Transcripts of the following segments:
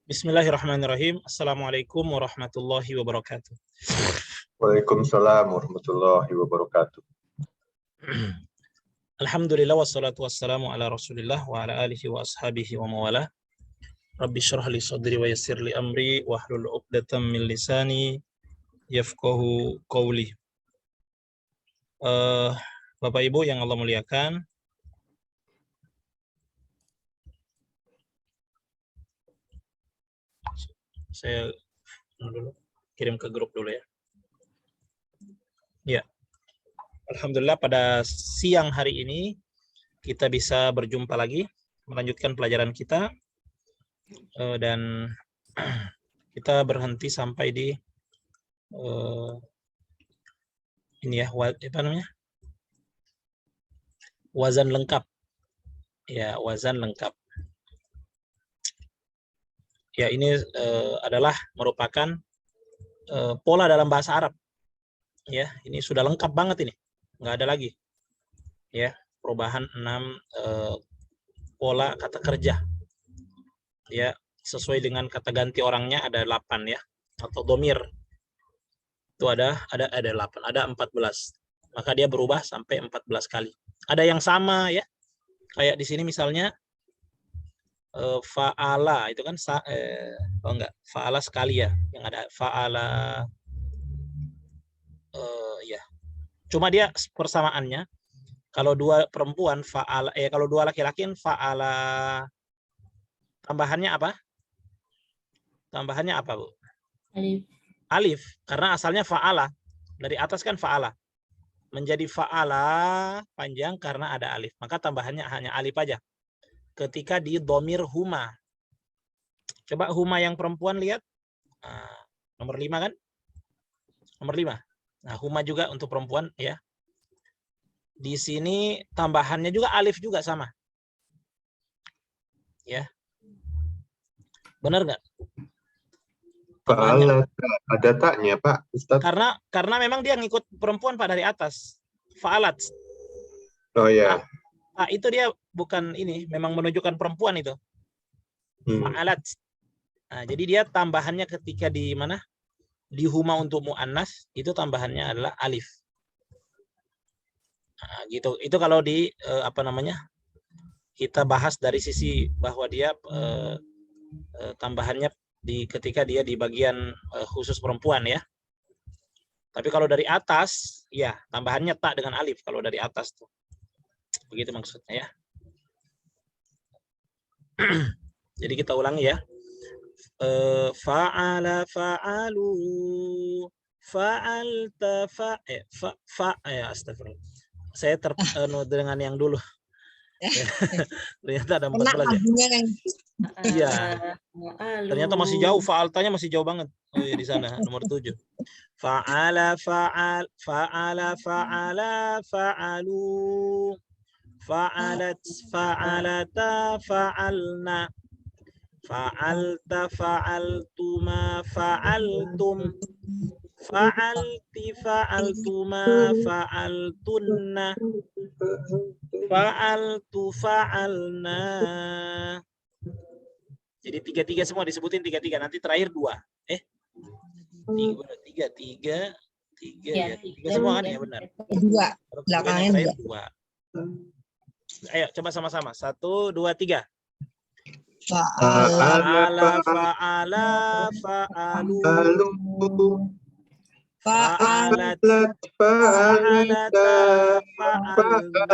Bismillahirrahmanirrahim. Assalamualaikum warahmatullahi wabarakatuh. Waalaikumsalam warahmatullahi wabarakatuh. Alhamdulillah wassalatu wassalamu ala Rasulillah wa ala alihi wa ashabihi wa mawalah. Rabbi syrah li sadri wa yassir li amri wahlul 'uqdatam min lisani yafqahu qawli. Bapak Ibu yang Allah muliakan, saya dulu kirim ke grup dulu ya. Ya. Alhamdulillah pada siang hari ini kita bisa berjumpa lagi melanjutkan pelajaran kita dan kita berhenti sampai di ini ya, apa namanya? Wazan lengkap. Ya, wazan lengkap. Ya, ini adalah merupakan pola dalam bahasa Arab. Ya, ini sudah lengkap banget ini. Nggak ada lagi. Ya, perubahan 6 pola kata kerja. Ya, sesuai dengan kata ganti orangnya ada 8 ya, atau domir. Itu ada 8, ada 14. Maka dia berubah sampai 14 kali. Ada yang sama ya. Kayak di sini misalnya fa'ala itu kan fa'ala sekali ya, yang ada fa'ala ya. Cuma dia persamaannya kalau dua perempuan fa'ala kalau dua laki-laki fa'ala tambahannya apa? Tambahannya apa, Bu? Alif. Alif, karena asalnya fa'ala. Dari atas kan fa'ala. Menjadi fa'ala panjang karena ada alif. Maka tambahannya hanya alif aja. Ketika di domir huma. Coba huma yang perempuan lihat. Nomor 5 kan? Nomor 5. Nah, huma juga untuk perempuan ya. Di sini tambahannya juga alif juga sama. Ya. Benar nggak? Fa'ala ada taknya, Pak Ustaz. Karena memang dia ngikut perempuan Pak dari atas. Fa'alat. Oh ya. Nah, itu dia bukan ini, memang menunjukkan perempuan itu. Fa'alat. Nah, jadi dia tambahannya ketika di mana? Di huma untuk mu'annas, itu tambahannya adalah alif. Nah, gitu. Itu kalau di kita bahas dari sisi bahwa dia tambahannya ketika dia di bagian khusus perempuan ya. Tapi kalau dari atas, ya tambahannya tak dengan alif kalau dari atas tuh. Begitu maksudnya ya. Jadi kita ulangi ya. Fa'ala fa'alu fa'alta astagfirullah. Saya dengan yang dulu. Ternyata ada 14 ya. Iya. Ternyata masih jauh, fa'altanya masih jauh banget. Oh ya di sana nomor 7. Fa'ala fa'ala fa'alu fa'alat fa'alata fa'alna fa'alta fa'altuma fa'altum fa'alti fa'altuma fa'altunna fa'altu fa'alna. Jadi 3 semua disebutin 3. Nanti terakhir 2. 3 ya. 3 semua kan ya benar. 2 belakangnya terakhir 2. Ayo coba sama-sama. 1, 2, 3. Fa'ala fa'ala fa'alu fa'alat fa'alata fa'alna.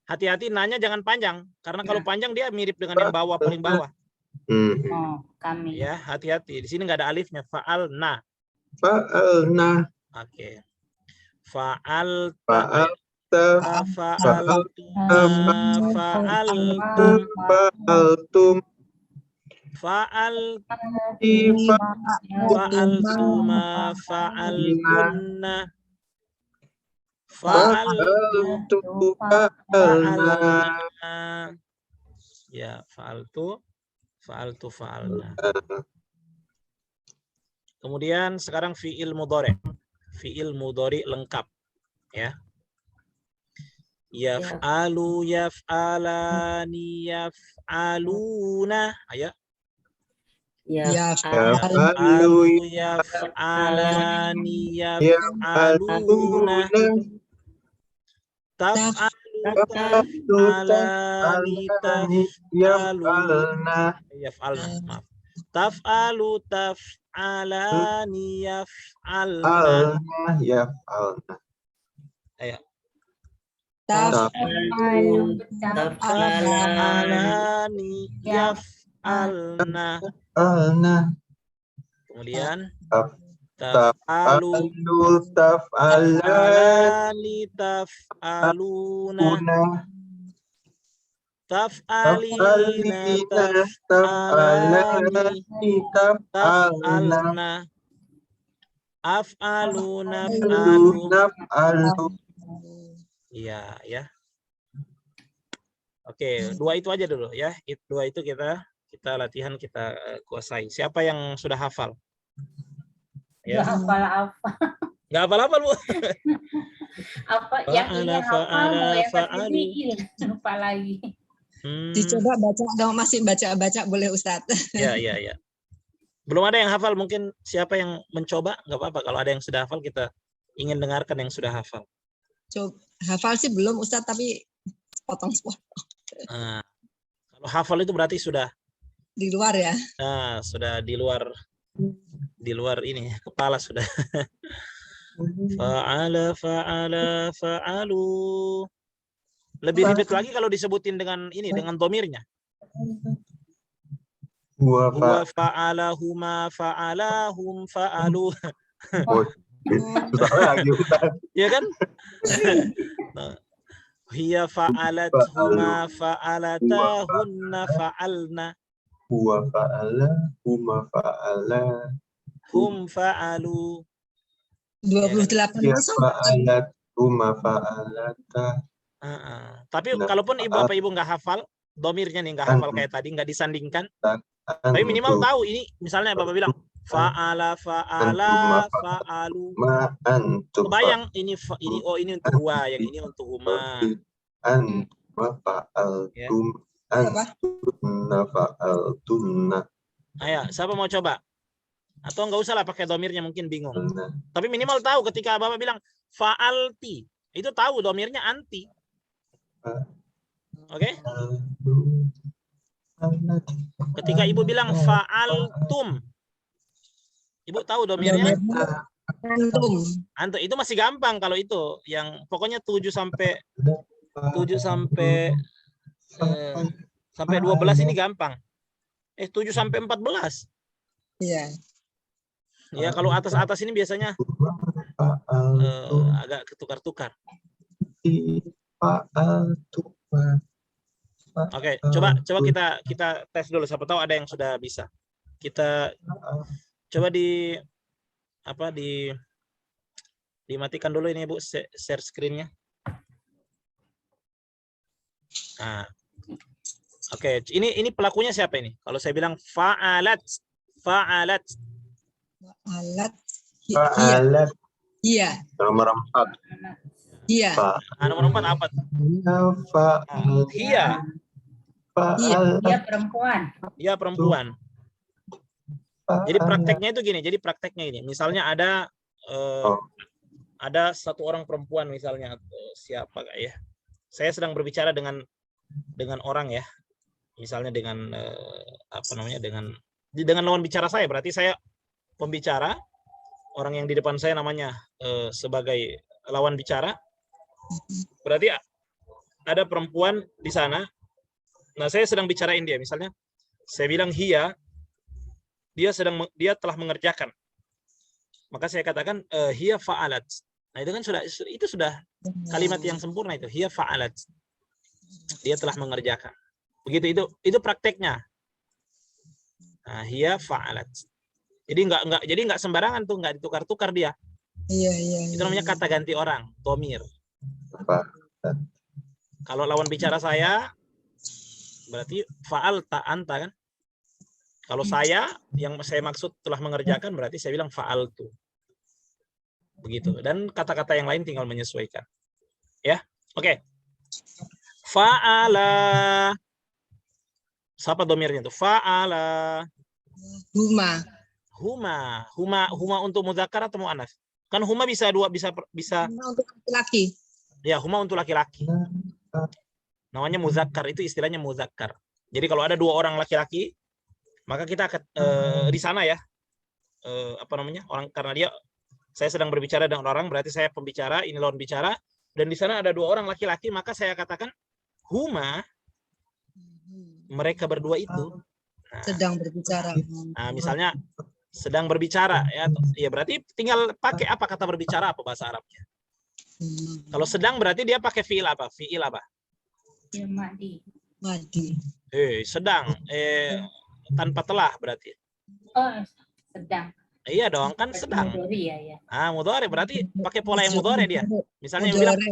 Hati-hati nanya jangan panjang, karena kalau panjang dia mirip dengan yang bawah paling bawah. Kami. Ya, hati-hati. Di sini nggak ada alifnya. Fa'alna. Fa'alna. Oke. Fa'alta Fa'altum. fa'altum fa'altuma fa'altunna fa'altu fa'alna. Ya, fa'altu fa'alna. Kemudian sekarang fi'il mudhari. Fi'il mudhari lengkap ya. Yaf'alu yaf'alani yaf'aluna. Ayo. Yaf'alu, yaf'alani, yaf'aluna. Taf'alu, taf'alani, taf'aluna. Yaf'alna, maaf. Taf'alu, taf'alani, yaf'alna. Ayo. Taf'alu, Taf'alani, yaf'alna. Kemudian taf'alu, taf'alani, taf'aluna. Taf'alina, taf'alani, taf'alna. Af'aluna, af'alu. Iya, ya. Oke, dua itu aja dulu ya. Dua itu kita latihan, kita kuasai. Siapa yang sudah hafal? Ya. Nggak hafal-hafal. Nggak hafal-hafal, Bu. Apa yang ini hafal, mau yang tadi lupa lagi. Dicoba baca dong, masih baca-baca boleh Ustadz. Ya. Belum ada yang hafal, mungkin siapa yang mencoba, nggak apa-apa. Kalau ada yang sudah hafal, kita ingin dengarkan yang sudah hafal. Coba, hafal sih belum Ustadz, tapi potong-potong. Nah, kalau hafal itu berarti sudah Di luar ya? Nah, sudah di luar ini, kepala sudah. Fa'ala, fa'ala, fa'alu. Lebih ribet lagi kalau disebutin dengan ini, dengan domirnya. Huwa fa'ala, huma fa'ala, hum fa'alu. Susah lagi, Ustaz. Ya kan? Hiya fa'alat, huma fa'alata, hunna fa'alna. Huwa fa'ala, huma fa'ala. Hum fa'alu. 28 Hiya masuk. fa'alat, huma fa'alata. Tapi kalaupun ibu apa ibu nggak hafal, domirnya nih nggak hafal kayak tadi, nggak disandingkan. Tapi minimal tahu ini, misalnya Bapak bilang fa'ala, fa'ala, fa'alu. Kebayang ini oh ini untuk huwa, yang ini untuk huma. Ayo, siapa mau coba? Atau nggak usah lah pakai domirnya, mungkin bingung. Tapi minimal tahu ketika Bapak bilang fa'alti, itu tahu domirnya anti. Oke? Ketika ibu bilang fa'altum, ibu tahu domirnya antum. Itu masih gampang kalau itu, yang pokoknya 7 sampai 12 ini gampang. 7 sampai 14. Iya. Ya, kalau atas-atas ini biasanya agak ketukar-tukar. Oke, coba kita tes dulu, siapa tahu ada yang sudah bisa. Kita coba dimatikan dulu ini Bu, share screen-nya. Nah. Oke, ini pelakunya siapa ini? Kalau saya bilang fa'alat. Fa'alat. Iya. Nomor 4. Iya. Nomor 4 apa? Iya. Dia perempuan. Iya, perempuan. Jadi prakteknya itu gini. Misalnya ada satu orang perempuan misalnya, siapa ya? Saya sedang berbicara dengan orang ya. Misalnya dengan dengan lawan bicara saya, berarti saya pembicara, orang yang di depan saya namanya sebagai lawan bicara. Berarti ada perempuan di sana. Nah, saya sedang bicarain dia, misalnya saya bilang hiya, dia telah mengerjakan. Maka saya katakan hiya fa'alat. Nah, itu kan sudah kalimat yang sempurna itu, hiya fa'alat. Dia telah mengerjakan. Begitu itu prakteknya. Nah, hiya fa'alat. Jadi nggak sembarangan tuh, nggak ditukar-tukar dia. Iya. Itu namanya kata ganti orang, domir. Kalau lawan bicara saya, berarti fa'al anta kan. Kalau saya, yang saya maksud telah mengerjakan, berarti saya bilang fa'al tu. Begitu. Dan kata-kata yang lain tinggal menyesuaikan. Ya, oke. Fa'ala. Siapa domirnya itu? Fa'ala. Huma. Huma untuk muzakkar atau muannas? Kan huma bisa dua, bisa Huma untuk laki-laki. ya, huma untuk laki-laki. Namanya muzakkar, itu istilahnya muzakkar. Jadi kalau ada 2 orang laki-laki, maka kita akan di sana ya, apa namanya, orang, karena saya sedang berbicara dengan orang, berarti saya pembicara, ini lawan bicara, dan di sana ada 2 orang laki-laki, maka saya katakan huma, mereka berdua itu. Sedang berbicara. Nah, misalnya sedang berbicara ya, ya berarti tinggal pakai apa kata berbicara, apa bahasa Arabnya. Kalau sedang berarti dia pakai fiil apa? Fiil apa? Fiil madi. Sedang tanpa telah berarti. Oh, sedang. Iya dong, kan sedang. Mudhari ya. Mudhari berarti pakai pola yang mudhari dia. Misalnya yang bilang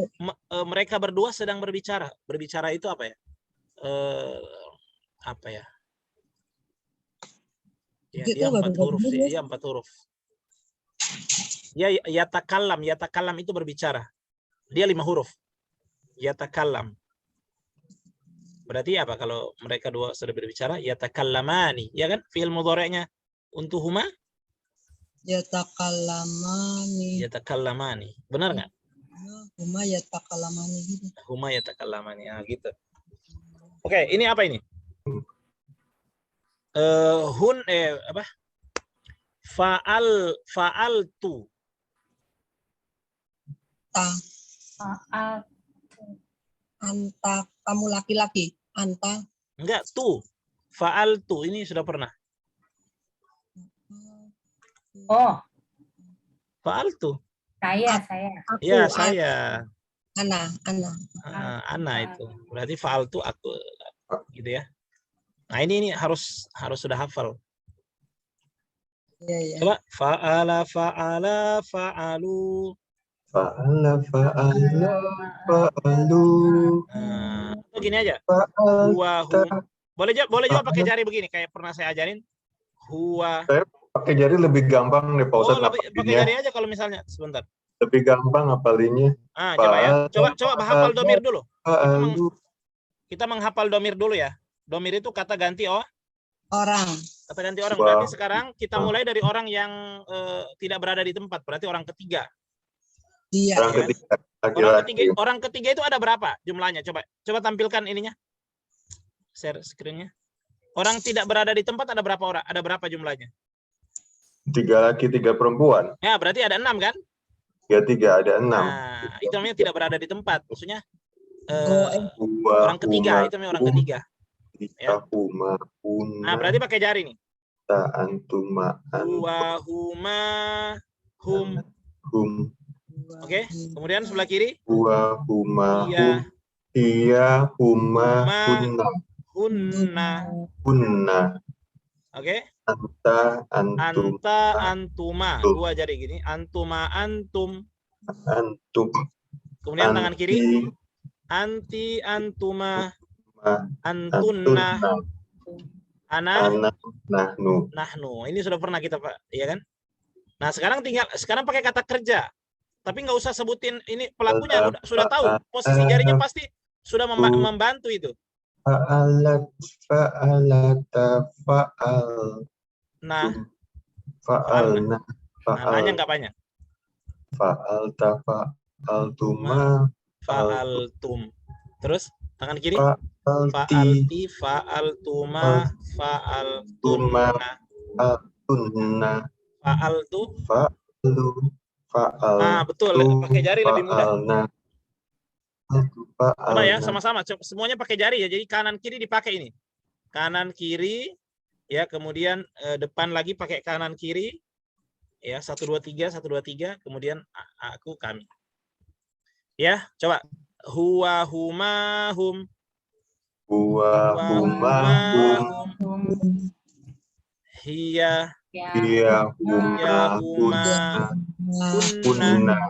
mereka berdua sedang berbicara. Berbicara itu apa ya? Apa ya? Ya, dia 4 huruf sih. Iya, 4 huruf. Ya, yatakallam itu berbicara. Dia 5 huruf. Yatakallam. Berarti apa kalau mereka 2 sudah berbicara? Yatakallamani, ya kan? Fi'il mudhari'nya untuk huma? Yatakallamani. Benar nggak? Huma yatakallamani gitu. Huma yatakallamani. Gitu. Oke, ini apa ini? Apa? Fa'altu. Anta, kamu laki-laki. Anta. Enggak, tu. Fa'altu, ini sudah pernah. Oh. Fa'altu. Saya. Aku, ya, saya. Ana. Itu. Berarti fa'altu aku. Gitu ya. Nah, ini harus sudah hafal. Ya. Coba fa'alu. Fa'alu. Atau gini aja. Boleh juga pakai jari begini kayak pernah saya ajarin. Saya pakai jari lebih gampang nih Pak Ustadz. Pakai jari aja kalau misalnya, sebentar. Lebih gampang hafalinnya. Coba ya. Coba hafal domir dulu. Kita menghafal domir dulu ya. Domir itu kata ganti orang. Kata ganti orang. Berarti sekarang kita mulai dari orang yang tidak berada di tempat. Berarti orang ketiga. Dia. Orang ketiga itu ada berapa jumlahnya? Coba tampilkan ininya. Share screen-nya. Orang tidak berada di tempat ada berapa orang? Ada berapa jumlahnya? 3 laki, 3 perempuan. Ya, berarti ada 6 kan? 3 ada 6. Nah, itu namanya tidak berada di tempat. Maksudnya orang ketiga, itu namanya orang ketiga. Ya. Nah, berarti pakai jari nih. Antuma, huma, hum. Oke, kemudian sebelah kiri. Huma, iya, huma, hunna. Oke. Anta, antuma. 2 jari gini. Antuma, antum. Kemudian tangan kiri. Anti, antuma. Antunna. Ana, nahnu. Ini sudah pernah kita, Pak, ya kan? Nah, sekarang pakai kata kerja. Tapi nggak usah sebutin ini pelakunya, sudah tahu. Posisi jarinya pasti sudah membantu itu. Fa'alata, fa'al. Nah, fa'alna. Namanya nggak banyak. Fa'alta, fa'altuma. Fa'altum. Terus tangan kiri. Fa'alti, fa'altuma, fa'altunna. Fa'altu. Betul. Pakai jari lebih mudah. Coba ya, sama-sama. Semuanya pakai jari ya. Jadi kanan kiri dipakai ini. Kanan kiri, ya. Kemudian depan lagi pakai kanan kiri, ya. 1 2 3, 1 2 3. Kemudian aku, kami. Ya, coba. Huwa, huma, hum. Huwa, huma, hum. Hiya, huma, kunna.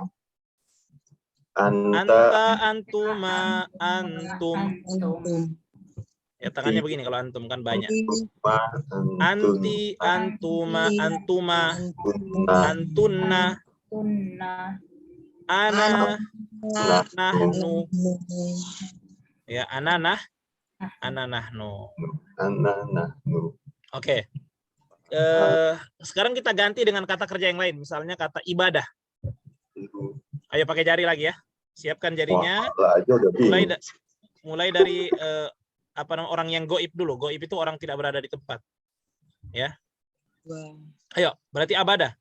Anta, antuma, antum. Ya, tangannya begini kalau antum kan banyak. Anti, antuma, antuma, antunna, ana, nahnu. Ya, ana, nahnu. Nahnu. Oke. Sekarang kita ganti dengan kata kerja yang lain, misalnya kata ibadah. Ayo pakai jari lagi ya. Siapkan jarinya. Wah, aja udah bingung. Mulai dari orang yang goib dulu. Goib itu orang tidak berada di tempat. Ya. Ayo, berarti abadah.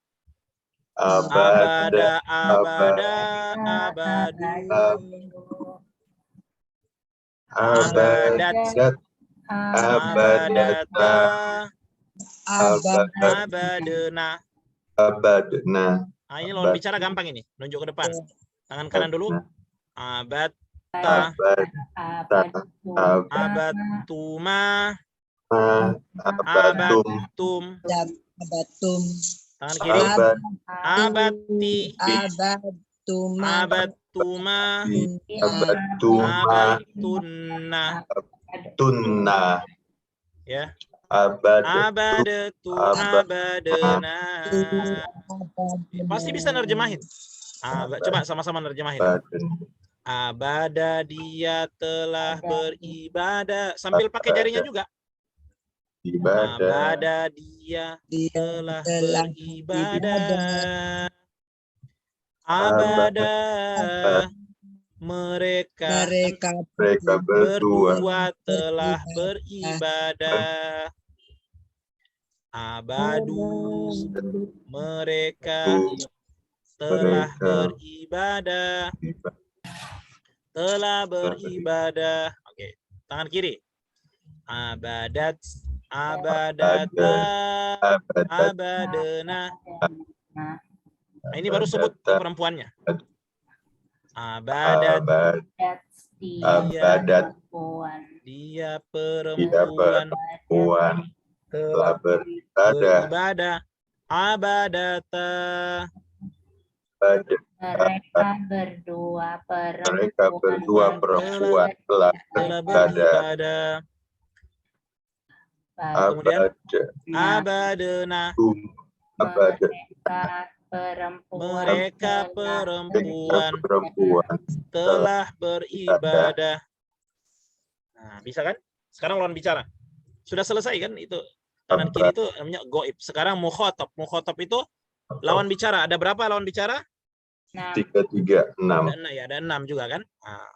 Abada, Abada, abadu. Abadat, abadata, abadena. abadna, Nah, ini lawan bicara gampang ini. Nunjuk ke depan. Tangan kanan dulu. Abatta, abatuma, abatum. Abatum. Tangan kiri. Abati, Abatuma. abatuma, abatuma, abatunna. tunna, Ya. abadatu, Abadatu, abadena. Pasti bisa nerjemahin. Coba sama-sama nerjemahin. Abada dia telah beribadah. Sambil pakai jarinya juga. ibadah, Abada dia telah beribadah. Abada mereka mereka berdua, berdua telah beribadah. Abadu mereka telah beribadah. Telah beribadah. Oke, tangan kiri. Abadat, abadata, abadena. Nah, ini baru sebut perempuannya. Abadat, abadat, dia dia perempuan perempuan telah beribadah, beribadah. Abadata, mereka berdua perempuan telah telah beribadah. beribadah. Kemudian abadena, mereka perempuan telah beribadah. Nah, bisa kan? Sekarang lawan bicara. Sudah selesai kan itu? Kanan kiri itu namanya goib. Sekarang mukhotob. Mukhotob itu lawan bicara. Ada berapa lawan bicara? 3, 3, 6. Ada 6 juga kan? Nah.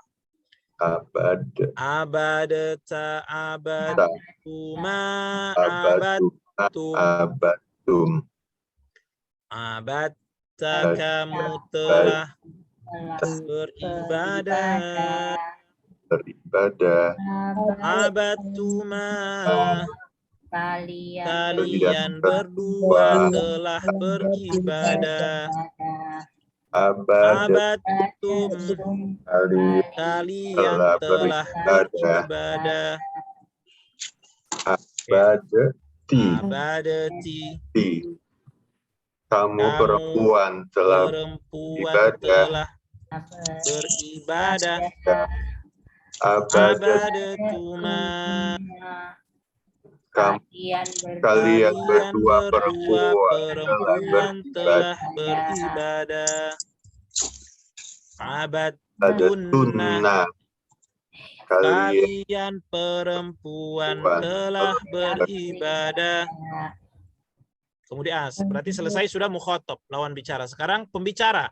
Abada, Abadata, abatuma, abatum. abatum, Abatta, kamu telah beribadah. Abatuma, kalian berdua telah beribadah. Abatum, kalian telah beribadah. Abadati, kamu perempuan telah beribadah. Abadatuma, kalian berdua perempuan telah beribadah. Abatunna, kalian perempuan telah beribadah. Kemudian berarti selesai sudah mukhotob, lawan bicara. Sekarang pembicara.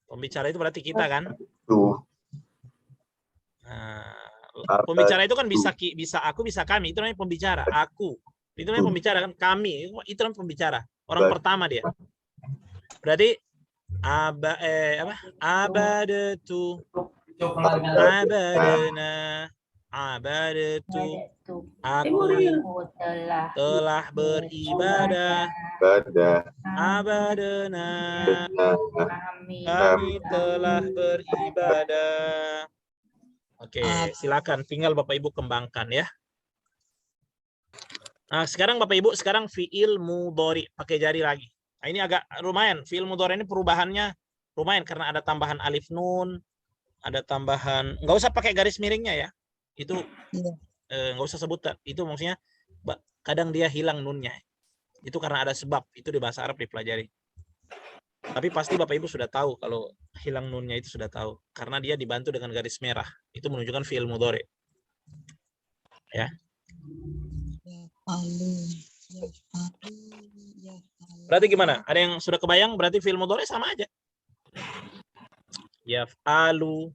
Pembicara itu berarti kita kan? Nah, pembicara itu kan bisa aku, bisa kami. Itu namanya pembicara. Aku. Itu namanya pembicara kan? Kami. Itu namanya pembicara. Orang pertama dia. Berarti abadatu, abadana, abadatu, aku telah beribadah. Abadana, kami telah beribadah. Oke, silakan. Tinggal Bapak Ibu kembangkan ya. Nah, sekarang Bapak Ibu, sekarang fi'il mudhari, pakai jari lagi. Nah, ini agak lumayan. Fi'il mudhari ini perubahannya lumayan karena ada tambahan alif nun, ada tambahan, nggak usah pakai garis miringnya ya. Itu nggak usah sebutkan. Itu maksudnya kadang dia hilang nunnya. Itu karena ada sebab. Itu di bahasa Arab dipelajari. Tapi pasti Bapak Ibu sudah tahu kalau hilang nunnya itu sudah tahu. Karena dia dibantu dengan garis merah. Itu menunjukkan fi'il mudhari. Ya. Berarti gimana? Ada yang sudah kebayang? Berarti fi'il mudhari sama aja. Yaf'alu.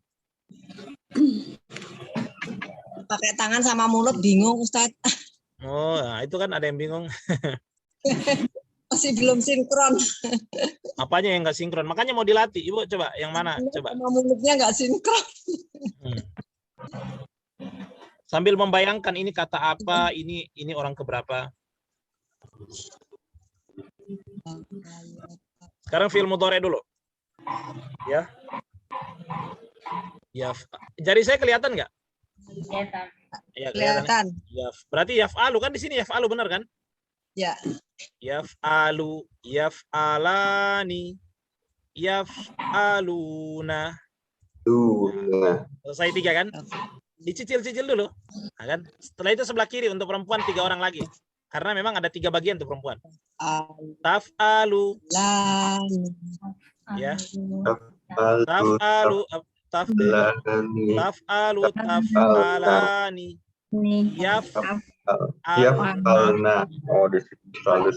Pakai tangan sama mulut bingung Ustaz. Oh, nah, itu kan ada yang bingung. Masih belum sinkron. Apanya yang nggak sinkron? Makanya mau dilatih. Ibu coba yang mana? Coba. Sama mulutnya nggak sinkron. Sambil membayangkan ini kata apa, ini orang keberapa. Sekarang fi'il mudhari dulu. Ya. Jari saya kelihatan nggak? Kelihatan. Ya, kelihatan. Berarti yaf'alu kan di sini yaf'alu benar kan? Ya. Yaf'alu, yaf'alani, yaf'aluna. Nah, selesai 3 kan? Dicicil-cicil dulu. Nah, kan? Setelah itu sebelah kiri untuk perempuan 3 orang lagi. Karena memang ada 3 bagian untuk perempuan. Taf'alu. Ya. Taf'alu, taf'alani. Yaf'alna. Oh, di situ selalu.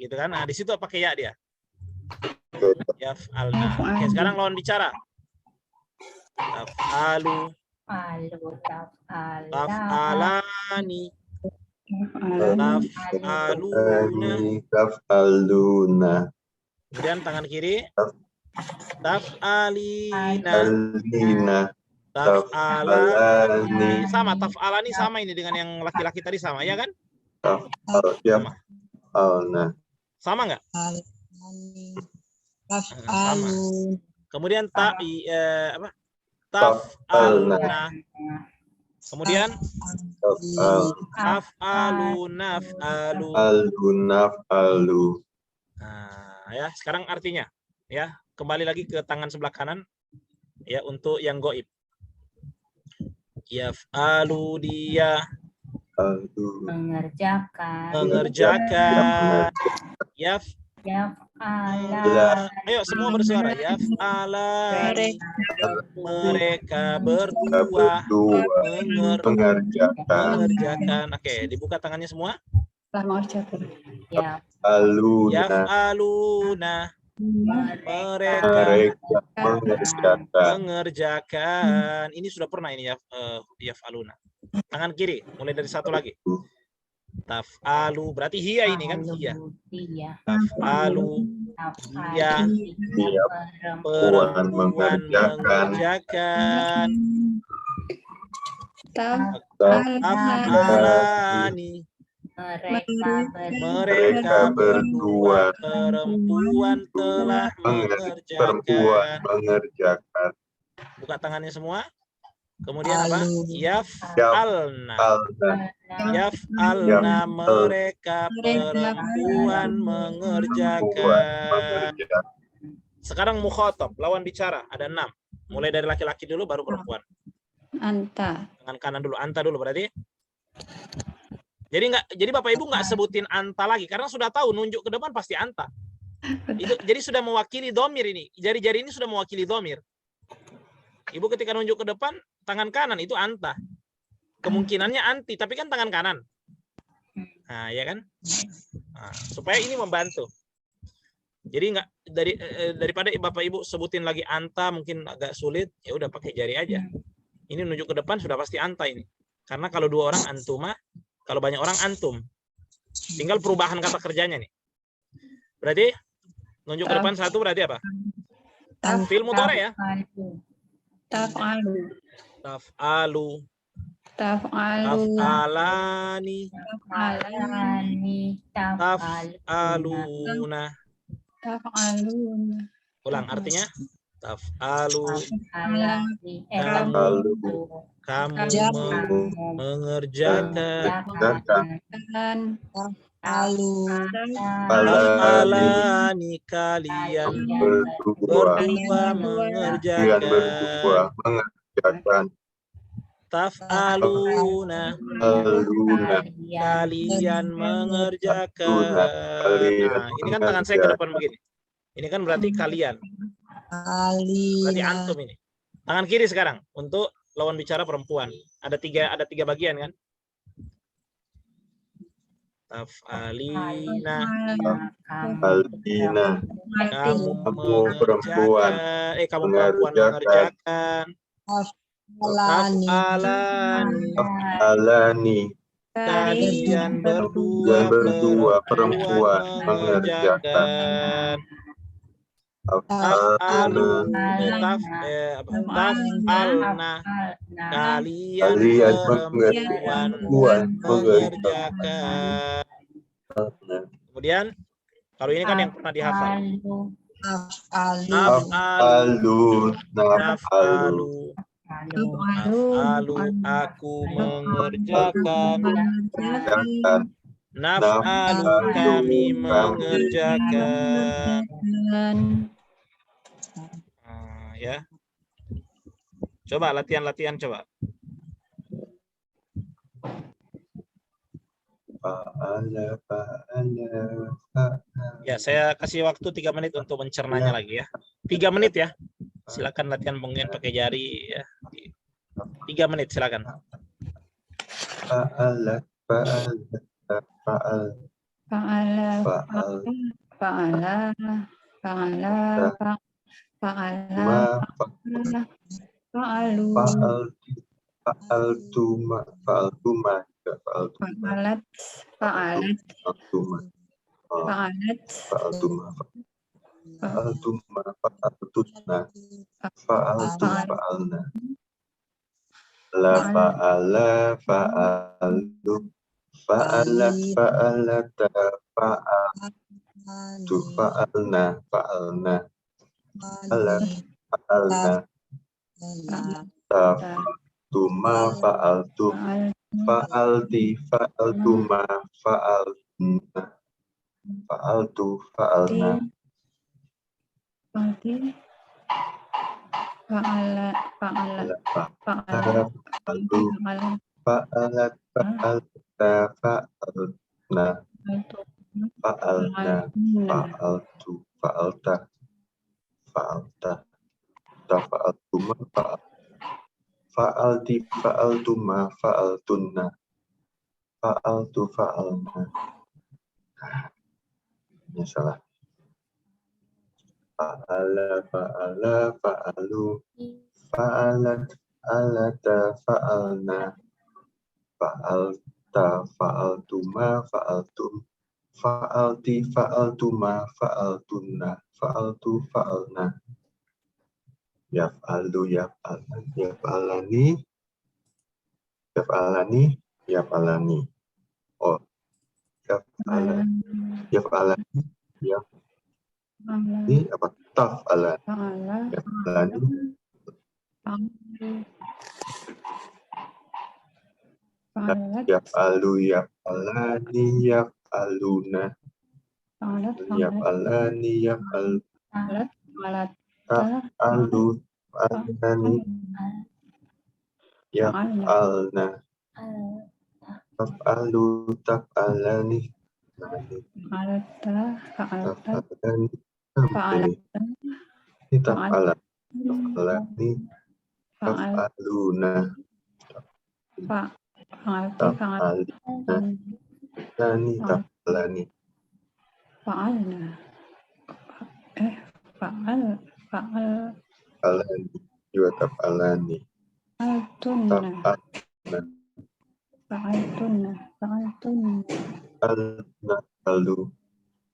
Gitu kan? Nah, di situ pakai ya dia. Yaf'alna. Oke, sekarang lawan bicara. Taf'alu. Taf'alani. Taf'aluna. Kemudian tangan kiri. Taf'alina. Taf'alani. Sama, taf'alani sama ini dengan yang laki-laki tadi sama, ya kan? Sama. Sama nggak? Sama. Kemudian taf'aluna. Kemudian af'alu naf'alu. Nah, ya, sekarang artinya ya, kembali lagi ke tangan sebelah kanan ya untuk yang goib. Yaf'alu dia mengerjakan. Yaf'ala. Ayo semua bersuara. Yaf'ala. Mereka berdua mengerjakan. Oke, dibuka tangannya semua. Yaf'aluna. Mereka mengerjakan. Ini sudah pernah ini yaf'aluna. Tangan kiri, mulai dari satu lagi. Taf'alu, berarti hiya ini kan hiya. Taf'alu, hiya, perempuan mengerjakan. Taf'alani, mereka berdua, perempuan telah mengerjakan. Buka tangannya semua. Kemudian apa? Yaf'alna. Yaf'alna, mereka perempuan mengerjakan. Sekarang mukhatab, lawan bicara, ada 6. Mulai dari laki-laki dulu baru perempuan. Anta. Tangan kanan dulu, anta dulu berarti. Jadi Bapak Ibu nggak sebutin anta lagi karena sudah tahu nunjuk ke depan pasti anta. Itu jadi sudah mewakili domir ini. Jari-jari ini sudah mewakili domir. Ibu ketika nunjuk ke depan, tangan kanan itu anta. Kemungkinannya anti, tapi kan tangan kanan. Nah, ya kan? Nah, supaya ini membantu. Jadi nggak daripada Bapak Ibu sebutin lagi anta mungkin agak sulit, ya udah pakai jari aja. Ini nunjuk ke depan sudah pasti anta ini. Karena kalau 2 orang antuma, kalau banyak orang antum. Tinggal perubahan kata kerjanya nih. Berarti nunjuk ke depan 1 berarti apa? Fi'il mudhari ya. Taf'alu. Taf'alu. Taf'alu. Taf'alani. Taf'aluna. Taf'aluna. Ulang artinya taf'alu. Kamu mengerjakan. Taf'alani, kalian berdua mengerjakan. Taf'aluna, kalian mengerjakan. Nah, ini kan tangan saya ke depan begini. Ini kan berarti kalian. Berarti antum ini. Tangan kiri sekarang untuk lawan bicara perempuan. Ada tiga bagian kan? taf'alina, Aldina, kamu kamu perempuan mengerjakan, kamu perempuan mengerjakan, Alani. taf'alani, alani, kalian dan berdua perempuan perempuan mengerjakan mengerjakan, Taf'alna, taf'alna, kalian kalian perempuan mengerjakan. Kemudian kalau ini kan yang pernah dihafal. Af'alu, naf'alu, Naf'alu, aku mengerjakan. mengerjakan, Naf'alu, kami mengerjakan. Nah, ya. Coba latihan-latihan coba. fa'ala, Ya, saya kasih waktu 3 menit untuk mencernanya lagi ya. 3 menit ya. Silakan latihan pengen pakai jari ya. 3 menit silakan. fa'ala, fa'al, Fa'ala, fa'al, fa'ala, fa'ala, fa'ala, ma, fa'alu, fa'altuma, fa'altuma, fa'alat, fa'alat, fa'altuma, fa'alat, fa'altuma, fa'altuma, fa'altuna, fa'altu, fa'alna, la fa'ala, fa'alu, fa'alat, fa'alata, fa'altu, fa'alna, fa'alna, fa'alna, tuma, fa'altu, fa'alti, fa'altuma, fa'altuna, fa'altu, fa'alna, fa'ala, fa'ala, fa'ala, fa'altu, fa'alat, fa'alta, fa'alna, fa'alna, fa'altu, fa'alta, fa'alta, fa'altuma, fa'alti, fa'altuma, fa'altunna, fa'altu, fa'alna. Ini salah. Fa'ala, fa'ala, fa'alu, fa'alat, alata, fa'alna, fa'alta, fa'altuma, fa'altum, fa'alti, fa'altuma, fa'altunna, fa'altu, fa'alna. Yaf'alu, yaf'alan, yaf'alani, yaf'alani, yaf'alani. Oh, yaf'alan, yaf'alani, yaf'alani, apa? Taf'alan, yaf'alani, yaf'alu, yaf'alani, yaf'aluna, yaf'alani, yaf'al, taf'alu, taf'alani, yaf'alna, taf'alu, taf'alani, taf'alani, ini taf'alan, taf'alani, taf'aluna, taf'alani, taf'alani, alani, juga taf'alani, taf'alna, alna,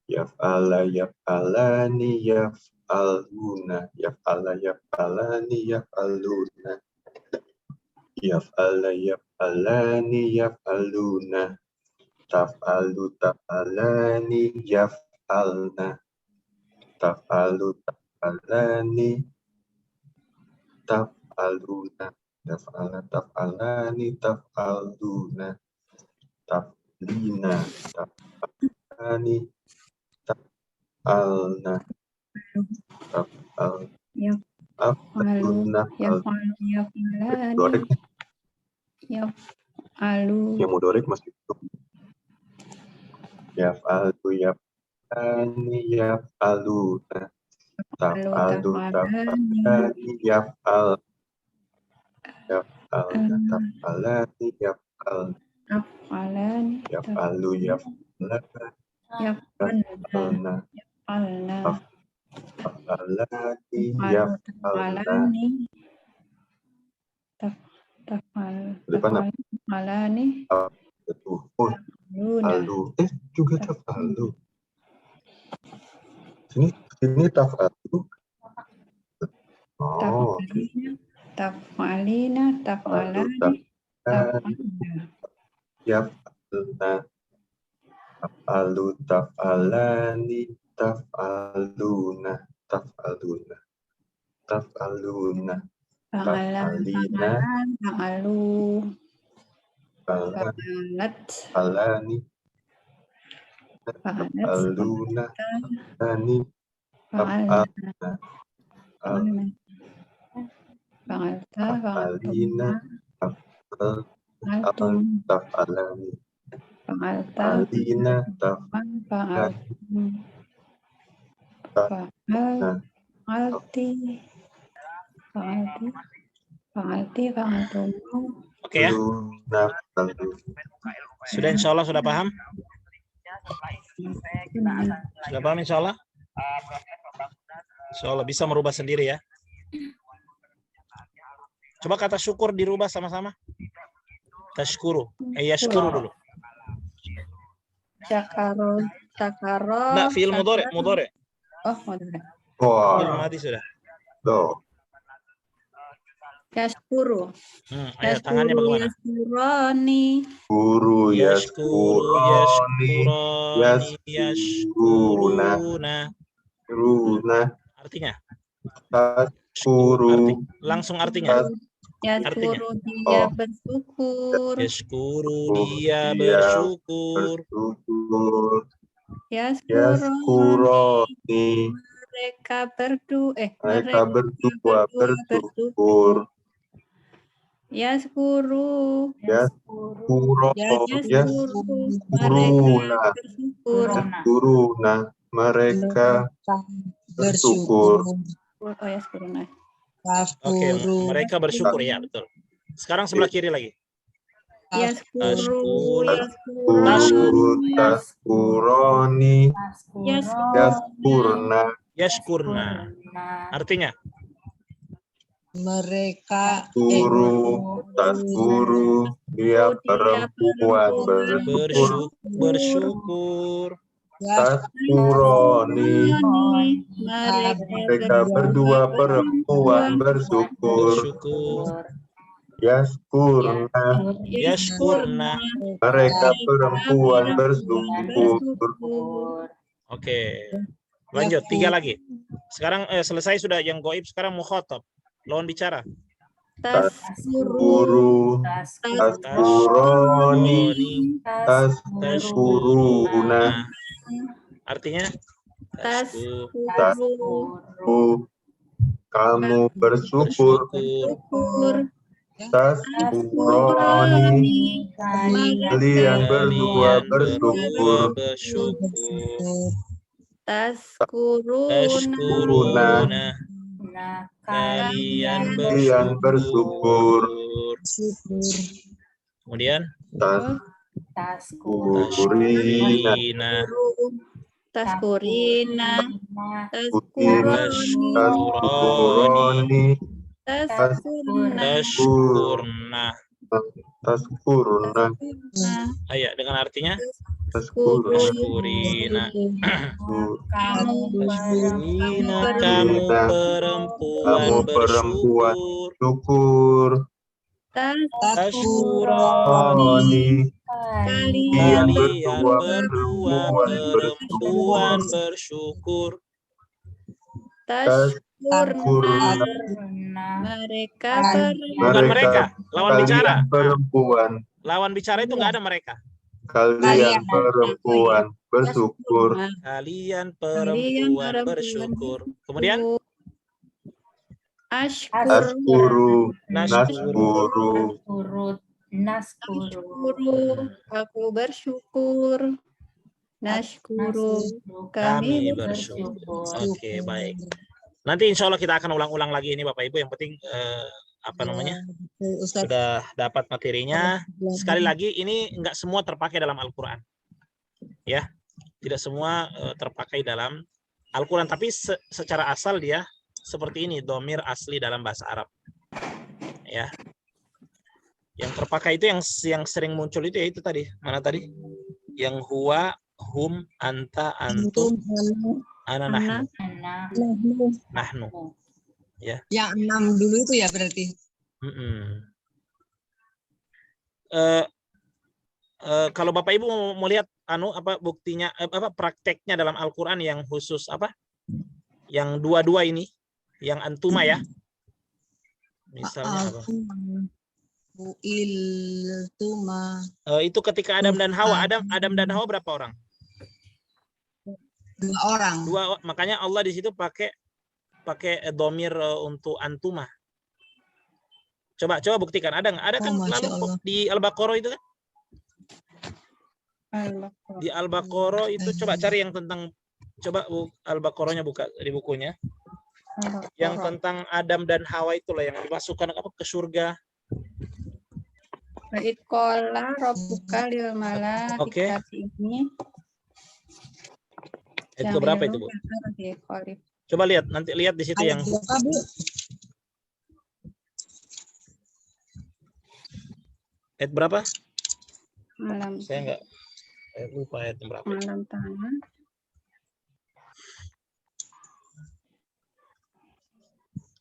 yaf'ala, yaf'alani, yaf'aluna, yaf'ala, yaf'alani, yaf'aluna, yaf'ala, yaf'alani, yaf'aluna, taf'alu, taf'alani, yaf'alna, taf'alu, taf'alani, taf'aluna, taf'ala, taf'alani, taf'aluna, taf'lina, taf'alani, taf'alna, taf'al, taf'aluna, dorek, yang mudorek masih hidup. Yaf'alu, yaf'alani, yaf'aluna, taf'alu, taf'alani, yaf'al, yaf'alna, taf'alani, yaf'al, yaf'alu, Yaf'alna. Alna. Taf'alati, Taf'alu. yaf'alna. Taf'alani. Taf'al. Depan apa? Taf'alani. Betul. Oh, Luna. alu. Juga taf'alu. Sini taf'alu. Oh, oke. Taf'alina. Taf'alani. Taf'alna. Yaf'alna. Taf'alu, taf'alani, taf'aluna, taf'aluna, taf'aluna, taf'alina, Fa'alu. taf'alani, Fa'alat. taf'alani, Fa'alat. taf'aluna, taf'alani, Fa'alna. taf'alna, Fa'alta. taf'alina, Fa'altum. taf'alani, Fa'alta. taf'alina, Fa'altum. Fa'alti. Fa'altum. Oke ya. taf'aluna. Sudah insya Allah sudah paham? Sudah paham insya Allah? Insya Allah bisa merubah sendiri ya. Coba kata syukur dirubah sama-sama. Tashkuru. Yashkuru dulu. Syakaro. Enggak, fi'il mudhari, mudhari. Oh, mudhari. Fi'il Wah, madi sudah. tuh. Yashkuru. Ayo tangannya bagaimana? Yashkurani. Guru Yashkuru, yashkuroni, yashkuruna. runa, Artinya? taskuru, Langsung artinya. Yashkuru dia bersyukur. Yashkuru dia dia bersyukur. bersyukur, Yashkuroni. yaskuroni, Mereka mereka berdua bersyukur, Yaskuru. yaskuro, Mereka yaskuruna, bersyukur. yaskuruna, mereka bersyukur. Oh, yaskuruna. Oke, mereka bersyukur ya, betul. Sekarang sebelah kiri lagi. Yaskuru. Taskuroni, yaskurna, Yashkurna. Artinya? Mereka guru, taskuru, dia perempuan Bersyukur. Taskuroni, mereka berdua perempuan bersyukur. Yaskurna, mereka perempuan bersyukur. Oke. Lanjut, 3 lagi. Sekarang selesai sudah yang goib, sekarang mukhatab. Lawan bicara. Taskuru, taskuroni, taskuruna. Artinya? Tasku, kamu bersyukur. Taskuroni, kalian berdua bersyukur. Taskuruna. Kalian bersyukur. Kemudian? Taskurina. Taskurina. Taskuroni. Taskurna. Ayo, dengan artinya? Taskurina. Kamu perempuan bersyukur. Taskuroni. Kalian berdua perempuan bersyukur. Taskurna. Mereka Bukan mereka, lawan bicara. Perempuan. Lawan bicara itu nggak ada mereka. Kalian perempuan bersyukur. Kalian perempuan bersyukur. Kemudian? Ashkuru. Naskuru. Aku bersyukur. Nashkuru. Kami bersyukur. Oke, baik. Nanti insya Allah kita akan ulang-ulang lagi ini Bapak Ibu. Yang penting sudah dapat materinya. Sekali lagi ini enggak semua terpakai dalam Al-Quran. Ya, tidak semua terpakai dalam Al-Quran, tapi secara asal dia seperti ini, domir asli dalam bahasa Arab. Ya, yang terpakai itu yang sering muncul itu ya itu tadi, mana tadi? Yang huwa, hum, anta, antum, ana, nahnu. Nahnu. Ya. Yang 6 dulu itu ya berarti. Kalau Bapak Ibu mau lihat buktinya prakteknya dalam Al-Qur'an yang khusus yang dua-dua ini, yang antuma ya. Misalnya apa? Itu ketika Adam dan Hawa. Adam dan Hawa berapa orang? 2 orang. 2, makanya Allah di situ pakai domir untuk antuma. Coba buktikan, ada nggak? Ada kan lalu di Al-Baqarah itu kan? Di Al-Baqarah itu coba cari yang tentang, coba Al-Baqarahnya buka di bukunya. Yang tentang Adam dan Hawa itulah yang dimasukkan ke surga. Qala rabbuka lil malaikati ini. Itu berapa itu, Bu? Coba lihat, nanti lihat di situ yang ayat berapa? Malam. Saya lupa ayat berapa. Malam tangan.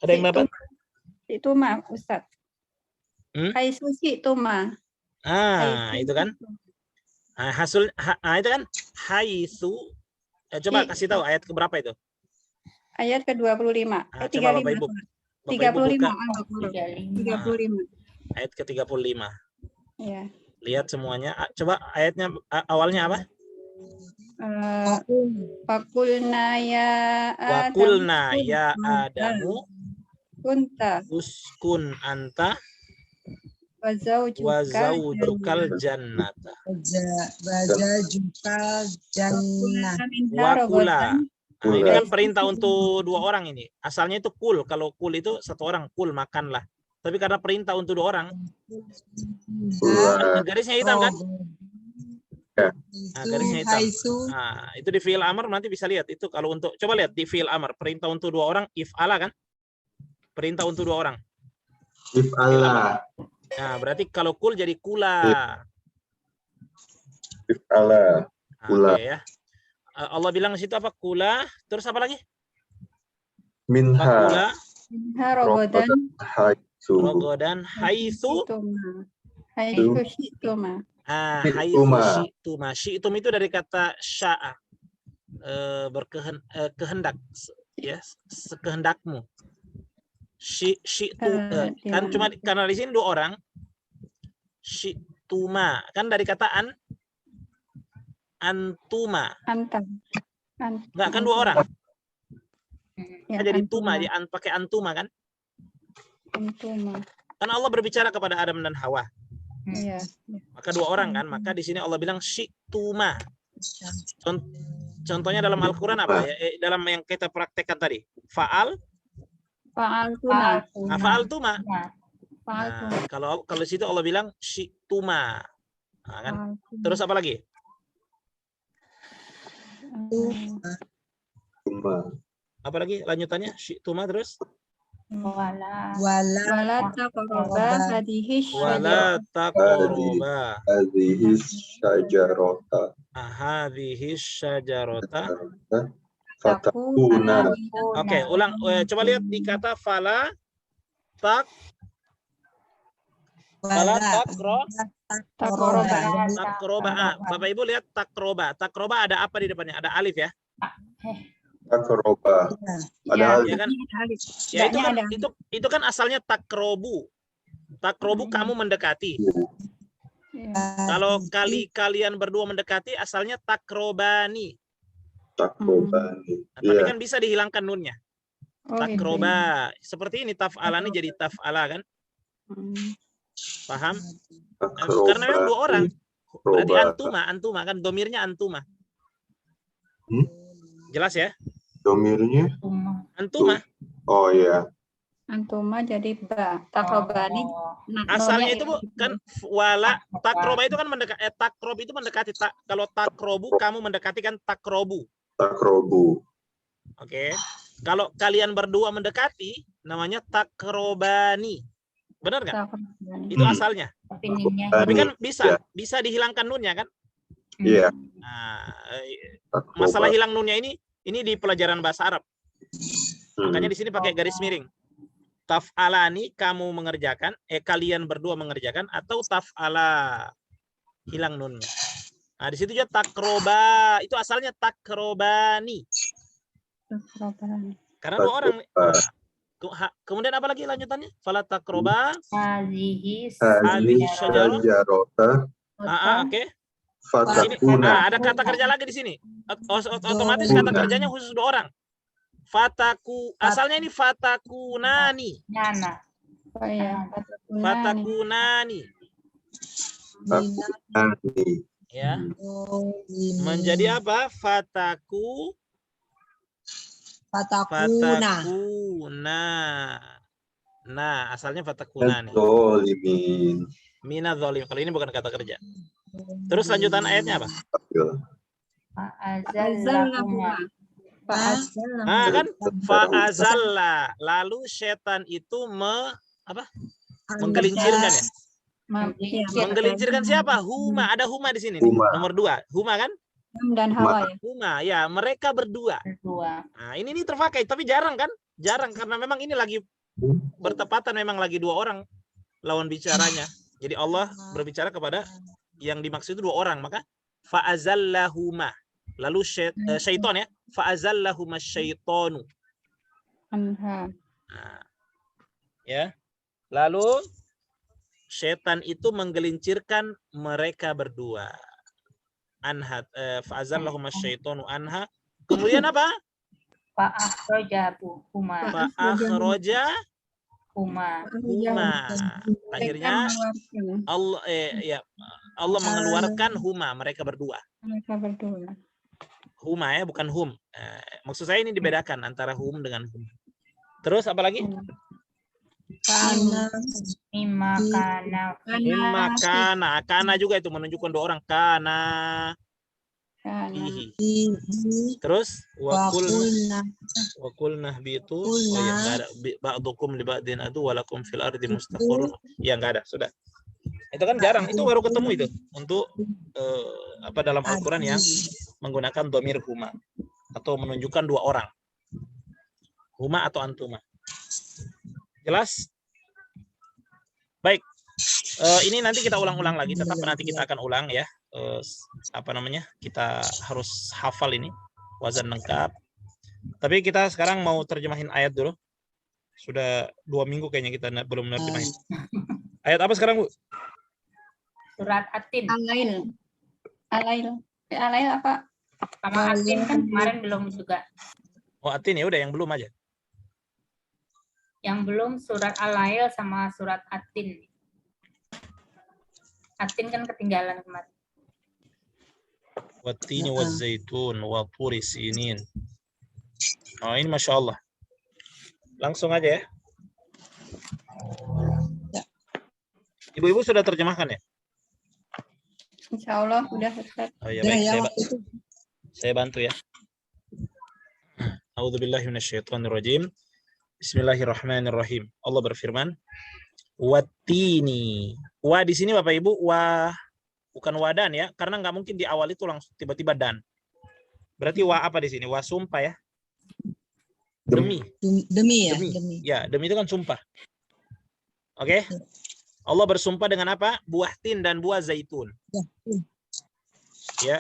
Ada yang berapa? Itu mah Ustaz. Hai suci itu mah. Itu kan. Itu kan haisu. Coba kasih tahu ayat ke berapa itu? Ayat ke-25. Coba Bapak Ibu. 35. 35. Ayat ke-35. Iya. Lihat semuanya. Coba ayatnya awalnya apa? Wakulna ya Adamu kunta uskun anta wazaujukal jannata wakula. Ini kan perintah untuk 2 orang ini. Asalnya itu kul. Kalau kul itu 1 orang, kul makanlah. Tapi karena perintah untuk 2 orang, garisnya hitam kan? Garisnya hitam. Itu di fi'il amr nanti bisa lihat. Itu kalau untuk, coba lihat di fi'il amr, perintah untuk 2 orang, if'ala kan? Perintah untuk 2 orang. If'ala. Nah, berarti kalau kul jadi kula. If'ala. Kula. Oke, ya. Allah bilang di situ apa? Kula. Terus apa lagi? Minha rogodan rogodan haitsu syi'tuma. Syi'tum itu dari kata sya'a. Kehendak, ya, sekehendakmu. Kan cuma karena di sini 2 orang. Syi'tuma kan dari kata antuma. Enggak kan 2 orang. Ya, jadi tuma, pakai antuma kan? Antuma. Kan Allah berbicara kepada Adam dan Hawa. Iya. Maka 2 orang kan? Maka di sini Allah bilang syi'tuma. Contohnya dalam Al-Qur'an apa ya? Dalam yang kita praktekkan tadi. Fa'altuma. Kalau di situ Allah bilang syi'tuma. Nah, kan? Terus apa lagi? Apa lagi lanjutannya? Syi'tuma terus? Wala taqraba hadhihi syajarata fatakuna. Oke, ulang. Coba lihat di kata fala takroba. Bapak Ibu lihat takroba. Takroba ada apa di depannya? Ada alif ya? Takroba. Ada alif. Ya kan? Ya itu kan asalnya takrobu. Takrobu kamu mendekati. Kalau kalian berdua mendekati asalnya takrobani. Tapi kan bisa dihilangkan nunnya. Takroba. Seperti ini taf'ala ini jadi taf'ala kan? Paham? Karena memang 2 orang. Berarti antuma kan domirnya antuma. Jelas ya? Domirnya antuma. Oh iya. Antuma jadi ba. Takrobani. Asalnya itu Bu kan wala takroba itu kan mendekati takrob itu mendekati kalau takrobu kamu mendekati kan takrobu. Takrobu. Oke. Kalau kalian berdua mendekati namanya takrobani. Benar nggak? Itu asalnya. Tapi kan bisa dihilangkan nunnya kan? Iya. Nah, masalah hilang nunnya ini di pelajaran bahasa Arab. Makanya di sini pakai garis miring. Taf'alani kamu mengerjakan, kalian berdua mengerjakan, atau taf'ala hilang nunnya. Nah di situ juga takroba itu asalnya takrobani. Karena dua orang. Kemudian apa lagi lanjutannya? Fala takroba. Hadhihi syajarata. Oke. Ada kata kerja lagi di sini. Otomatis kata kerjanya khusus dua orang. Asalnya ini fatakunani. Fatakunani. Ya. Menjadi apa? Fatakuna. Nah, asalnya fatakunani. Mina zolim. Kalau ini bukan kata kerja. Terus lanjutan ayatnya apa? Kan fa'azalla, lalu setan itu menggelincirkan ya. Menggelincirkan siapa? Huma, ada huma di sini. Nomor 2, huma kan? Dan Hawa ya. Huma, ya mereka berdua. Nah ini terpakai, tapi jarang kan? Jarang karena memang ini lagi bertepatan, memang lagi dua orang lawan bicaranya. Jadi Allah berbicara kepada yang dimaksud itu dua orang, maka fa'azallahuma. Lalu syaitan ya, fa'azallahuma syaitanu. Nah, ya. Lalu setan itu menggelincirkan mereka berdua. Anha fa'azallahuma syaitanu anha. Kemudian apa? Fa'akhraja huma. Akhirnya Allah mengeluarkan huma, mereka berdua. Huma ya, bukan hum. Maksud saya ini dibedakan antara hum dengan hum. Terus apa lagi? Kana juga itu menunjukkan dua orang. Kana. Terus wakulna bitu. Oh ya enggak ada. Ba'dukum li ba'din adu walakum fil ardi mustaqarrun. Ya enggak ada, sudah. Itu kan jarang, itu baru ketemu itu untuk dalam Al-Qur'an yang menggunakan dhamir huma atau menunjukkan dua orang. Huma atau antuma. Jelas? Baik. Ini nanti kita ulang-ulang lagi, tetap nanti kita akan ulang ya. Kita harus hafal ini wazan lengkap. Tapi kita sekarang mau terjemahin ayat dulu. Sudah 2 minggu kayaknya kita belum terjemahin. Ayat apa sekarang, Bu? Surat At-Tin. Alail apa? Sama At-Tin kan kemarin belum juga. Oh, At-Tin ya udah, yang belum aja. Yang belum surat Al-Lail sama surat At-Tin. At-Tin kan ketinggalan kemarin. Wattini wazzaitun wa turi sinin. Oh, ini Masya Allah. Langsung aja ya. Ibu-ibu sudah terjemahkan ya? Insya Allah sudah, Ustaz. Oh ya, baik. Saya bantu ya. A'udzubillahi minasyaitonirrajim. Bismillahirrahmanirrahim. Allah berfirman, wattini. Wa di sini Bapak Ibu, wa bukan wadan ya, karena nggak mungkin di awal itu langsung tiba-tiba dan. Berarti wa apa di sini? Wa sumpah ya. Demi ya. Demi. Ya, demi itu kan sumpah. Oke. Allah bersumpah dengan apa? Buah tin dan buah zaitun. Ya.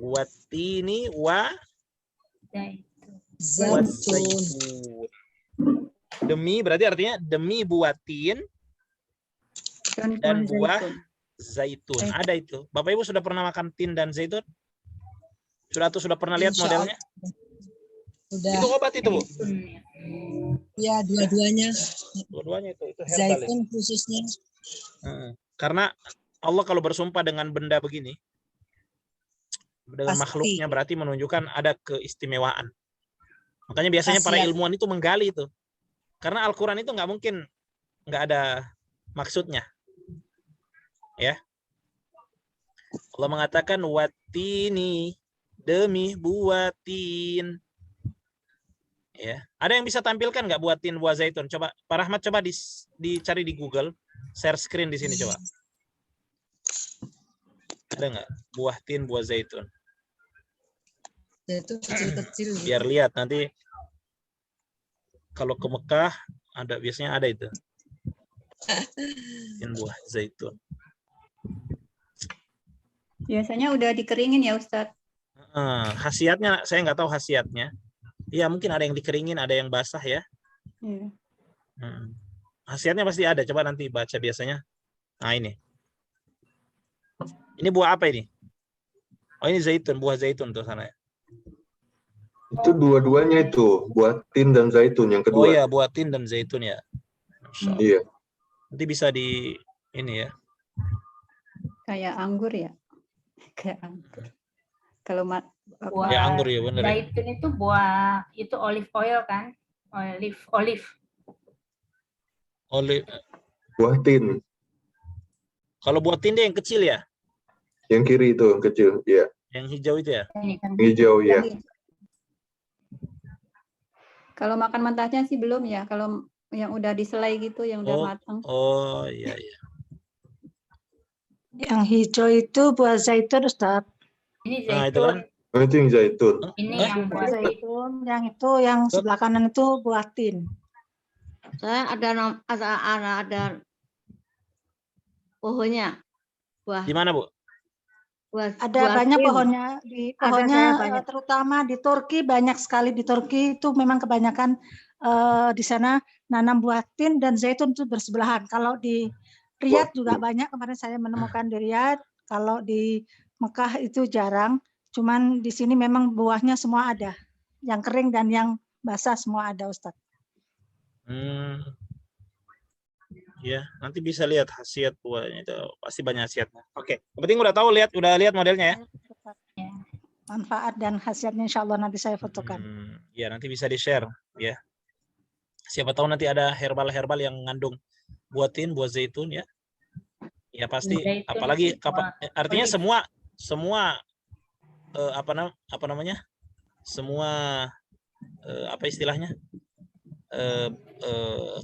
Wattini wa zaitun. Demi berarti artinya demi buah tin dan buah zaitun. Ada itu. Bapak Ibu sudah pernah makan tin dan zaitun? Sudah pernah lihat modelnya? Sudah. Itu obat itu, Bu? Ya, dua-duanya. Dua-duanya itu herbal. Zaitun khususnya. Karena Allah kalau bersumpah dengan benda begini, dengan makhluknya, berarti menunjukkan ada keistimewaan. Makanya biasanya para ilmuwan itu menggali itu. Karena Al-Quran itu nggak mungkin nggak ada maksudnya. Ya. Allah mengatakan watini, demi buatin. Ya. Ada yang bisa tampilkan nggak buatin buah zaitun? Coba Pak Rahmat coba dicari di Google, share screen di sini coba. Ada nggak buah tin buah zaitun? Itu kecil-kecil. Biar lihat nanti kalau ke Mekah ada, biasanya ada itu. Tin buah zaitun. Biasanya udah dikeringin ya Ustadz. Khasiatnya saya nggak tahu khasiatnya. Ya mungkin ada yang dikeringin, ada yang basah ya. Iya. Khasiatnya pasti ada. Coba nanti baca biasanya. Nah ini. Ini buah apa ini? Oh ini zaitun, buah zaitun tuh sana ya. Itu dua-duanya itu, buah tin dan zaitun yang kedua. Oh iya, buah tin dan zaitun ya. Masya Allah. Iya. Nanti bisa di ini ya. Kayak anggur ya. Kayak anggur. Kalau Buah Ya anggur ya benar. Ya. zaitun itu buah itu olive oil kan? Olive. Buah tin. Kalau buah tin dia yang kecil ya? Yang kiri itu yang kecil, iya. Yang hijau itu ya? Ini kan Hijau, ya. Kalau makan mentahnya sih belum ya. Kalau yang udah diselai gitu, yang udah matang. Oh iya iya. Yang hijau itu buah zaitun, Ustaz. ini Nah, itu zaitun. kan. Oh, itu yang zaitun. Ini Hah? yang buah Zaitun, yang itu yang sebelah kanan itu buah tin. Saya ada pohonnya. Di mana, Bu? Ada banyak pohonnya di pohonnya, terutama di Turki banyak sekali. Di Turki itu memang kebanyakan di sana nanam buah tin dan zaitun itu bersebelahan. Kalau di Riyadh juga banyak, kemarin saya menemukan di Riyadh. Kalau di Mekah itu jarang, cuman di sini memang buahnya semua ada. Yang kering dan yang basah semua ada, Ustadz. Ya, nanti bisa lihat khasiat buahnya itu, pasti banyak khasiatnya. Oke, yang penting udah lihat modelnya ya. Manfaat dan khasiatnya insya Allah nanti saya fotokan. Ya, nanti bisa di-share ya. Siapa tahu nanti ada herbal-herbal yang mengandung buah tin, buah zaitun ya. Ya pasti, zaitun apalagi artinya olive. semua apa namanya? Semua apa istilahnya?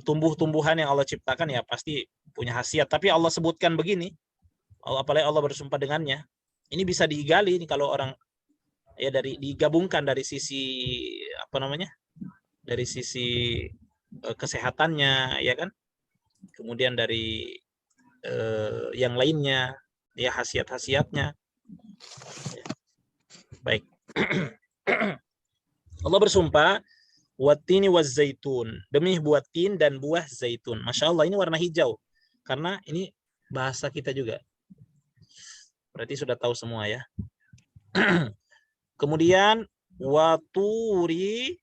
Tumbuh-tumbuhan yang Allah ciptakan ya pasti punya khasiat. Tapi Allah sebutkan begini, apalagi Allah bersumpah dengannya. Ini bisa digali nih kalau orang ya digabungkan dari sisi apa namanya? Dari sisi kesehatannya ya kan? Kemudian dari yang lainnya ya khasiat-khasiatnya. Baik. Allah bersumpah watini waz zaitun, demi buah tin dan buah zaitun. Masya Allah ini warna hijau karena ini bahasa kita juga. Berarti sudah tahu semua ya. Kemudian waturi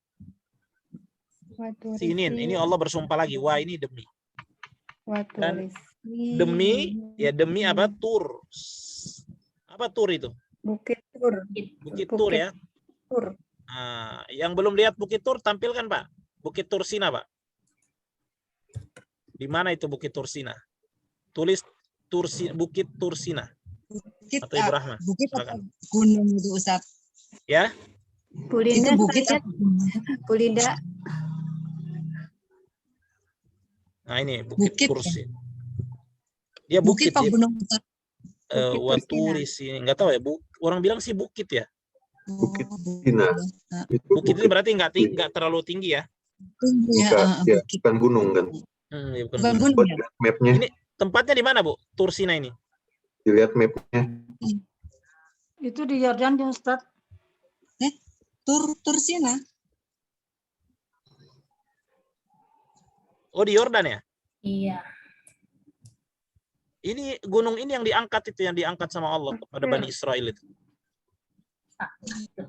sinin. Ini Allah bersumpah lagi. Wah ini demi. Dan demi ya demi apa? Tur. Apa tur itu? Bukit Tur. Bukit Tur ya. Tur. Nah, yang belum lihat Bukit Tur tampilkan Pak. Bukit Tursina Pak. Di mana itu Bukit Tursina? Tulis Bukit Tursina. Bukit, atau Ibu Rahma. Bukit atau gunung itu Ustaz? Ya. Bu Linda, Itu bukit atau gunung? Bu Linda. Nah ini Bukit Bukit, Tursina. Dia bukit Bukit ya. gunung Ustaz? Waturis ini enggak tahu ya. Orang bilang sih bukit ya. Bukit Oh, Cina. Bukit itu berarti enggak terlalu tinggi ya. tinggi ya, Ya, bukit. bukan gunung kan. Ya, bukan Bukan gunung. gunung ya? Buat mapnya, Ini tempatnya di mana Bu? Tursina ini. dilihat mapnya. Itu di Yordan, Ustaz. Tursina. Oh di Yordan ya. Iya. Ini gunung ini yang diangkat sama Allah kepada Bani Israel itu.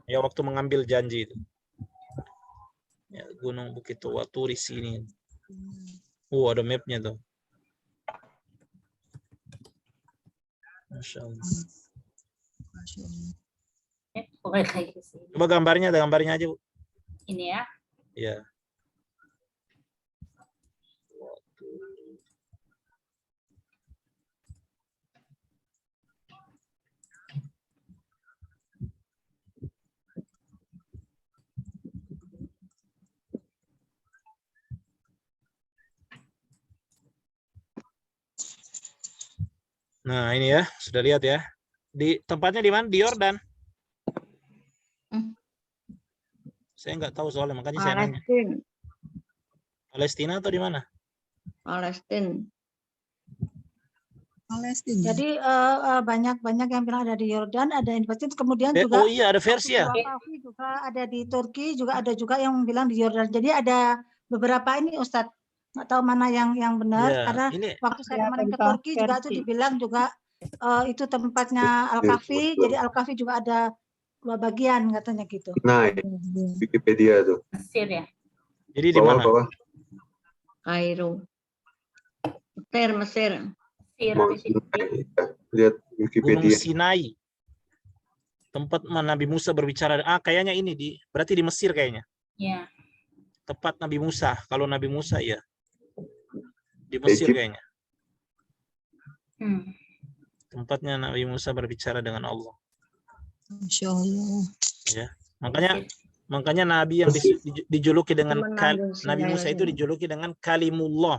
Ya waktu mengambil janji itu. Ya, Gunung Bukit Waturis ini. Ada mapnya tuh. Masya Allah. Masya Allah. Pokoknya kayak gitu. Coba gambarnya aja Bu. Ini ya. Ya. Nah, ini ya, sudah lihat ya. Di tempatnya di mana? Di Yordan. Saya nggak tahu soalnya, makanya saya nanya. Palestina. Palestina atau di mana? Palestina. Palestina. Jadi banyak yang bilang ada di Yordan, ada di Palestina, kemudian juga Oh iya, ada versi ya. Al-Kahfi juga ada di Turki, juga ada juga yang bilang di Yordan. Jadi ada beberapa ini Ustadz, nggak tahu mana yang benar, Iya, karena ini waktu saya kemarin ke contoh Turki juga itu versi. dibilang juga itu tempatnya Al-Kahfi, jadi Al-Kahfi juga ada 2 bagian katanya gitu. Nah, Wikipedia tuh. Mesir ya. jadi di mana? Bawah. Kairo. Mesir. Mau lihat Gunung Wikipedia. Sinai. Tempat mana Nabi Musa berbicara. Kayaknya ini berarti di Mesir kayaknya. Iya. Tempat Nabi Musa. Kalau Nabi Musa ya. Di Mesir Egypt. kayaknya. Tempatnya Nabi Musa berbicara dengan Allah. Masya Allah. Ya. Makanya Nabi yang dijuluki dengan Nabi Musa itu dijuluki dengan Kalimullah.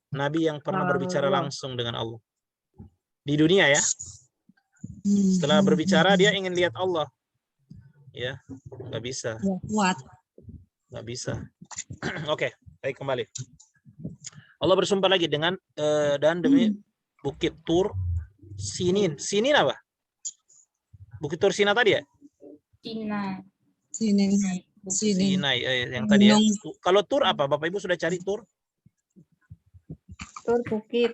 Nabi yang pernah berbicara langsung dengan Allah. Di dunia ya. Setelah berbicara dia ingin lihat Allah. Ya, nggak bisa. Kuat. Nggak bisa. Oke, baik kembali. Allah bersumpah lagi dengan dan demi Bukit Tur Sinin. Sinin apa? Bukit Tur Sina tadi ya? Sinai. Yang tadi ya. Kalau Tur apa? Bapak Ibu sudah cari Tur? Tur Bukit.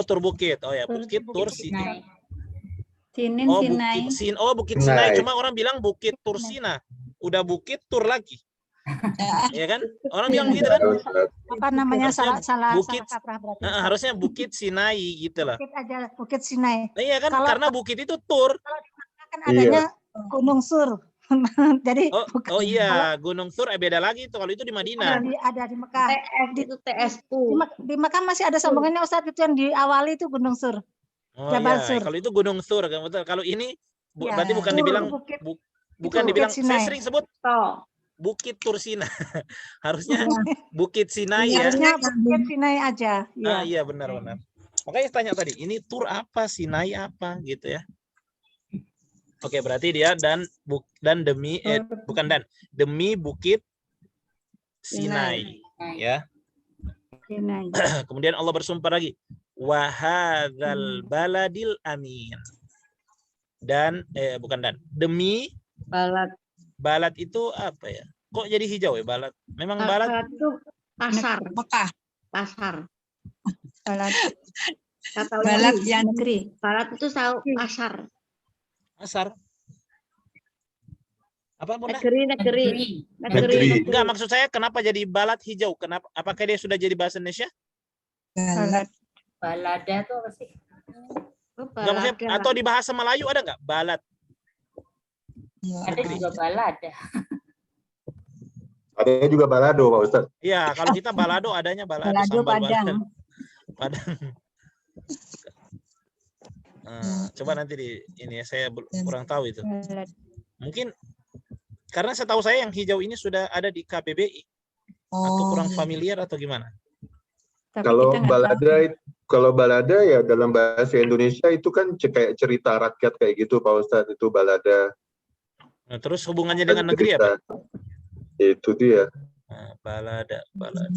Tur Bukit. Oh ya, Bukit Tur Sinai. Sinin Oh, Sinai. Bukit Sinai. Cuma orang bilang Bukit Tur Sina. Udah Bukit Tur lagi. Ya kan? Orang bilang begitu kan? Apa namanya salah Bukit. kaprah berarti. Harusnya Bukit Sinai gitu lah. Bukit aja, Bukit Sinai. Nah, iya kan? Kalau- Karena bukit itu Tur. Kan adanya Gunung Sur. Jadi Oh iya, Gunung Tur beda lagi itu. Kalau itu di Madinah. ada di Mekah. Itu TSU. Di Mekah masih ada sambungannya Ustadz, itu yang diawali itu Gunung Sur. Oh Jabal iya, Sur. kalau itu Gunung Sur kan betul. Kalau ini Ya, berarti bukan Tur, dibilang Bukit. bukan Itu dibilang. Bukit Saya Sinai. sering sebut Bukit Tur Sina. Harusnya Iya. Bukit Sinai ya. Harusnya Bukit Sinai aja. Ya. Iya benar-benar. Makanya tanya tadi, ini Tur apa, Sinai apa gitu ya. Oke, berarti dia demi demi Bukit Sinai ya. Sinai. Kemudian Allah bersumpah lagi, wa hadzal baladil amin. Demi balad itu apa ya? Kok jadi hijau ya balad? Memang balad Balad itu pasar. Mekah. Pasar. Balad. Kata Balad Uli, yang Negeri. balad itu tahu pasar. asar. Apa Bunda? Negeri. Enggak, maksud saya kenapa jadi balad hijau? Kenapa? Apakah dia sudah jadi bahasa Indonesia? Balad. Balada tuh apa sih? Enggak, maksudnya atau di bahasa Melayu ada nggak balad? Ada juga balada. Ada juga balado, Pak Ustadz. Iya, kalau kita balado adanya balado, Balado sambal Padang. Padang. Coba nanti ini ya, saya kurang tahu itu. Balad. Mungkin karena setahu saya yang hijau ini sudah ada di KBBI atau kurang familiar atau gimana? Tapi Kalau kita nggak tahu. balada ya dalam bahasa Indonesia itu kan kayak cerita rakyat kayak gitu, Pak Ustadz, itu balada. Nah, terus hubungannya dengan negeri apa? Itu dia. Balada. Balada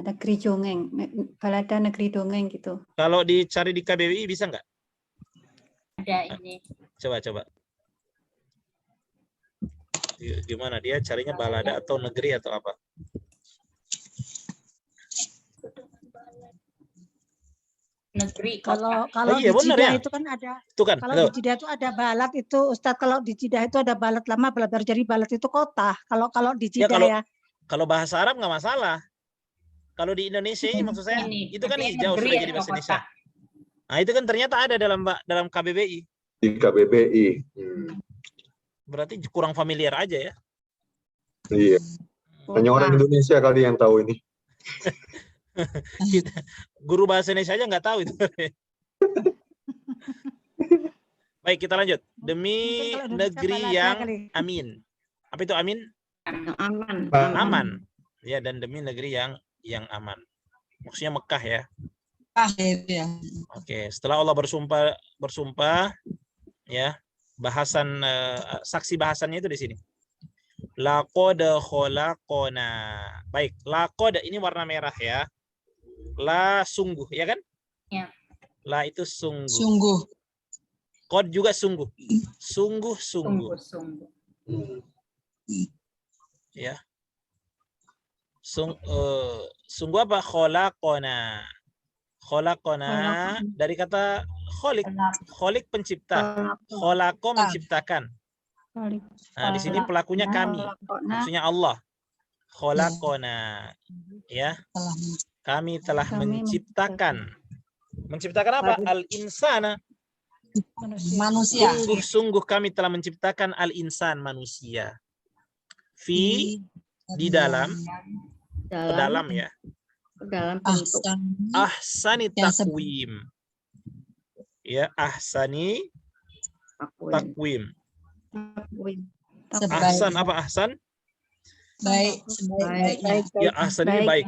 negeri dongeng. Balada negeri dongeng gitu. Kalau dicari di KBBI bisa nggak? Ada ini. Coba. Gimana dia carinya, balada atau negeri atau apa? Negeri. Kalau iya, di benar Jeddah ya. itu kan ada. Itu kan. Kalau di Jeddah itu ada balad itu Ustadz, kalau di Jeddah itu ada balad lama, balad baru, jadi balad itu kota. Kalau di Ya, Jeddah ya. kalau bahasa Arab nggak masalah. Kalau di Indonesia ini maksud saya Ini, itu kan tapi hijau negeri sudah atau jadi bahasa kota? Indonesia. Nah, itu kan ternyata ada dalam KBBI. Di KBBI. Berarti kurang familiar aja ya. Iya. Hanya orang Indonesia kali yang tahu ini. Guru bahasa Indonesia aja nggak tahu itu. Baik, kita lanjut. Demi Mungkin kalau Indonesia negeri balada yang kali. amin. Apa itu amin? Aman. Aman. Ya, dan demi negeri yang aman. Maksudnya Mekah ya. Akhir ya. Oke, setelah Allah bersumpah ya, bahasan saksi bahasannya itu di sini. Laqad khalaqna. Baik, laqad ini warna merah ya. La sungguh, ya kan? Ya. La itu sungguh. Sungguh. Qad juga sungguh. Sungguh. Sungguh. Ya. Sungguh apa? Khalaqna. Khalaqna dari kata khaliq. Khaliq pencipta. Khalaqa menciptakan. Nah, di sini pelakunya kami. Maksudnya Allah. Khalaqna. Ya. Kami telah menciptakan. Menciptakan apa? Al-insana. Manusia. Sungguh-sungguh kami telah menciptakan al-insan, manusia. Di dalam ya. Dalam bentuk Ahsani takwim. Ya, ahsani takwim. Ahsan apa ahsan? Baik. Ya, ahsan ini baik.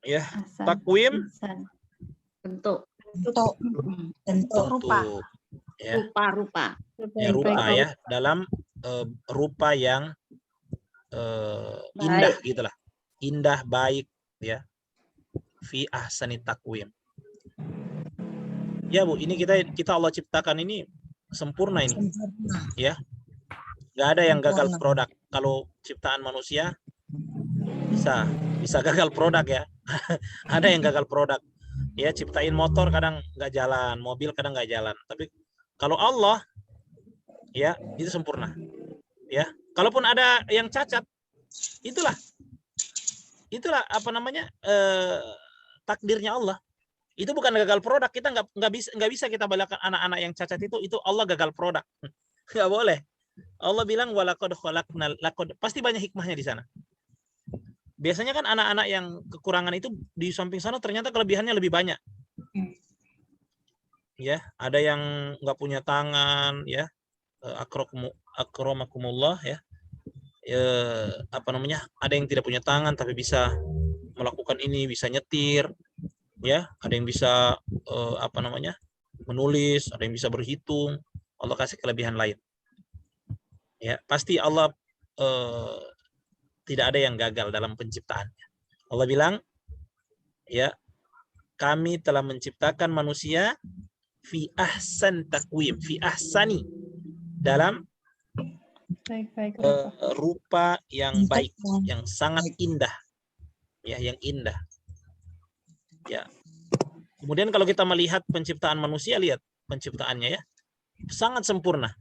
Ya, takwim bentuk rupa. Ya. rupa Ya, rupa ya, dalam rupa yang indah gitulah. Indah, baik ya. Fi ahsani takwim. Ya, Bu, ini kita Allah ciptakan ini sempurna ini. Ya. Nggak ada yang gagal produk. Kalau ciptaan manusia bisa gagal produk ya. Ada yang gagal produk. Ya, ciptain motor kadang nggak jalan, mobil kadang nggak jalan. Tapi kalau Allah ya, itu sempurna. Ya. Kalaupun ada yang cacat, itulah apa namanya? Takdirnya Allah. Itu bukan gagal produk. Kita nggak bisa kita balakan anak-anak yang cacat itu Allah gagal produk. Nggak boleh. Allah bilang walaqad khalaqnal, pasti banyak hikmahnya di sana. Biasanya kan anak-anak yang kekurangan itu di samping sana ternyata kelebihannya lebih banyak. Ya, ada yang nggak punya tangan ya. Akramakumullah ya. Apa namanya? Ada yang tidak punya tangan tapi bisa melakukan ini, bisa nyetir. Ya, ada yang bisa apa namanya? Menulis, ada yang bisa berhitung. Allah kasih kelebihan lain. Ya, pasti Allah tidak ada yang gagal dalam penciptaannya. Allah bilang, ya, kami telah menciptakan manusia fi ahsan takwim, fi ahsani, dalam rupa yang baik, yang sangat indah, ya, yang indah. Ya. Kemudian kalau kita melihat penciptaan manusia, lihat penciptaannya ya, sangat sempurna.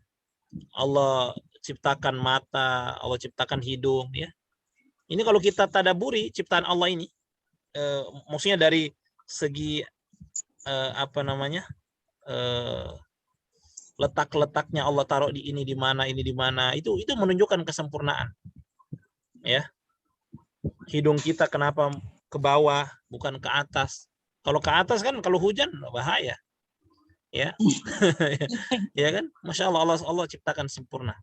Allah ciptakan mata, Allah ciptakan hidung, ya. Ini kalau kita tadaburi ciptaan Allah ini, maksudnya dari segi apa namanya, letak-letaknya Allah taruh di ini di mana, itu menunjukkan kesempurnaan, ya. Hidung kita kenapa ke bawah bukan ke atas? Kalau ke atas kan kalau hujan bahaya, ya. Ya kan, masya Allah, Allah ciptakan sempurna.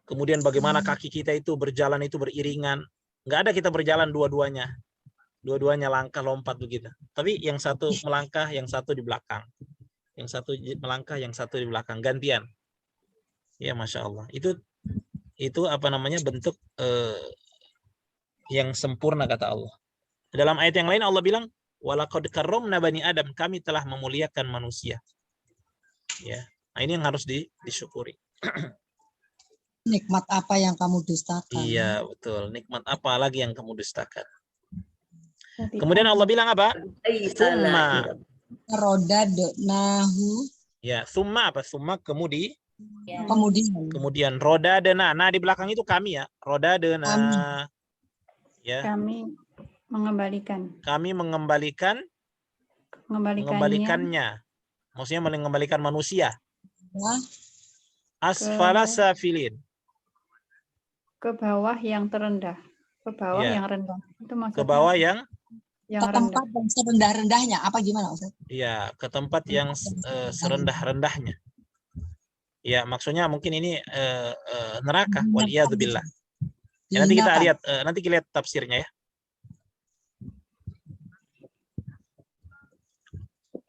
Kemudian bagaimana kaki kita itu berjalan itu beriringan. Nggak ada kita berjalan dua-duanya langkah lompat begitu. Tapi yang satu melangkah, yang satu di belakang. Yang satu melangkah, yang satu di belakang, gantian. Ya, masya Allah. Itu apa namanya, bentuk yang sempurna kata Allah. Dalam ayat yang lain Allah bilang, walaqad karramna bani Adam, kami telah memuliakan manusia. Ya. Nah, ini yang harus disyukuri. Nikmat apa yang kamu dustakan? Iya, betul. Nikmat apa lagi yang kamu dustakan? Kemudian Allah bilang apa? Summa. Rodadnahu. Ya, summa apa? Summa kemudian. Kemudian rodadna. Nah, di belakang itu kami ya. Rodadna. Ya. Kami mengembalikan. Kami mengembalikannya. Maksudnya mengembalikan manusia. Ya. Asfala safilin. Ke bawah yang terendah. Ke bawah Ya. yang rendah. Itu maksudnya. Ke bawah yang Ke tempat yang serendah-rendahnya. Apa gimana Ustaz? Iya, ke tempat yang serendah-rendahnya. Ya, maksudnya mungkin ini neraka. Waliyadzubillah. Ya, nanti kita lihat tafsirnya ya.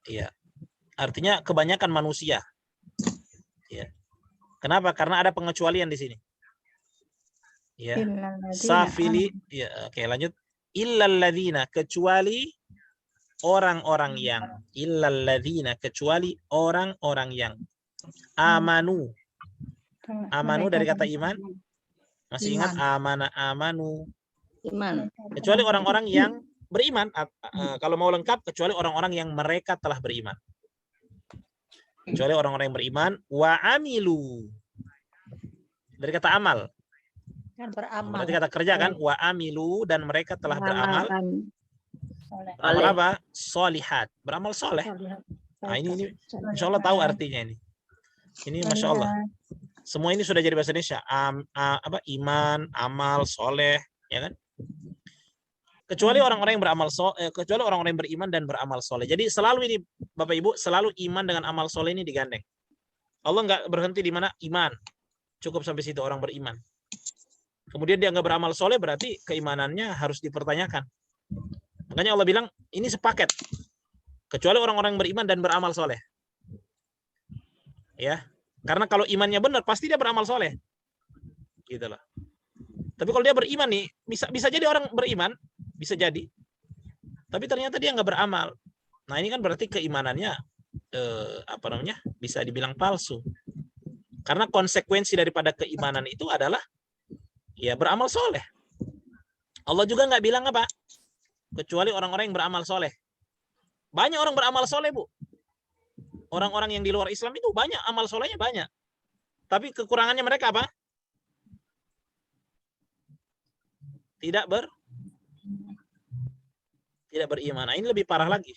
Ya. Artinya kebanyakan manusia. Ya. Kenapa? Karena ada pengecualian di sini. Ya. Safili, ya, oke, lanjut. Illalladzina, kecuali orang-orang yang, illalladzina, kecuali orang-orang yang amanu. Amanu dari kata iman. Masih ingat amanu? Iman. Kecuali orang-orang yang beriman. Kalau mau lengkap, kecuali orang-orang yang mereka telah beriman. Kecuali orang-orang yang beriman. Wa amilu. Dari kata amal. Dan beramal. Berarti kata kerja kan. Wa amilu, dan mereka telah beramal. Beramal apa? Solihat. Beramal soleh. Nah ini insya Allah tahu artinya ini. Ini Masya Allah. Semua ini sudah jadi bahasa Indonesia. Iman, amal, soleh. Ya kan? Kecuali orang-orang yang beramal kecuali orang-orang yang beriman dan beramal soleh. Jadi selalu ini Bapak Ibu, selalu iman dengan amal soleh ini digandeng. Allah nggak berhenti di mana iman. Cukup sampai situ orang beriman. Kemudian dia nggak beramal soleh, berarti keimanannya harus dipertanyakan. Makanya Allah bilang ini sepaket. Kecuali orang-orang yang beriman dan beramal soleh. Ya, karena kalau imannya benar pasti dia beramal soleh. Gitu loh. Tapi kalau dia beriman nih, bisa jadi orang beriman, bisa jadi. Tapi ternyata dia nggak beramal. Nah ini kan berarti keimanannya bisa dibilang palsu. Karena konsekuensi daripada keimanan itu adalah ya beramal soleh. Allah juga nggak bilang apa? Kecuali orang-orang yang beramal soleh. Banyak orang beramal soleh, Bu. Orang-orang yang di luar Islam itu banyak, amal solehnya banyak. Tapi kekurangannya mereka apa? Tidak beriman. Nah, ini lebih parah lagi.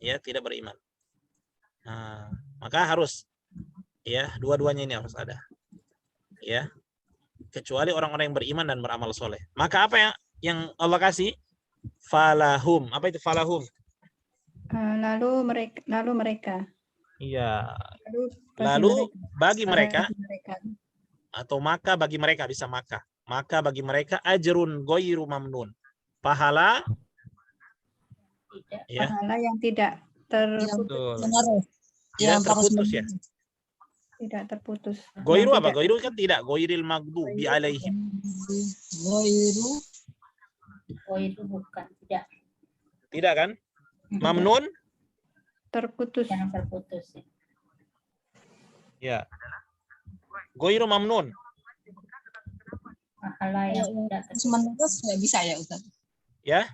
Ya, tidak beriman. Nah, maka harus ya, dua-duanya ini harus ada. Ya. Kecuali orang-orang yang beriman dan beramal soleh. Maka apa yang Allah kasih? Falahum. Apa itu falahum? Lalu mereka. Iya. Lalu bagi mereka atau maka bagi mereka, bisa maka. Maka bagi mereka ajrun ghairu mamnun. Pahala ya. Pahala yang tidak terputus. Tidak terputus ya. Tidak terputus. Ghairu apa? Ghairu kan tidak. Ghairil maghdubi alaihim. Ghairu bukan, tidak. Tidak kan? Mamnun? Terputus. Yang terputus. Ya. Ghairu mamnun. Pahala yang tidak terus menerus nggak bisa ya Ustaz? Ya.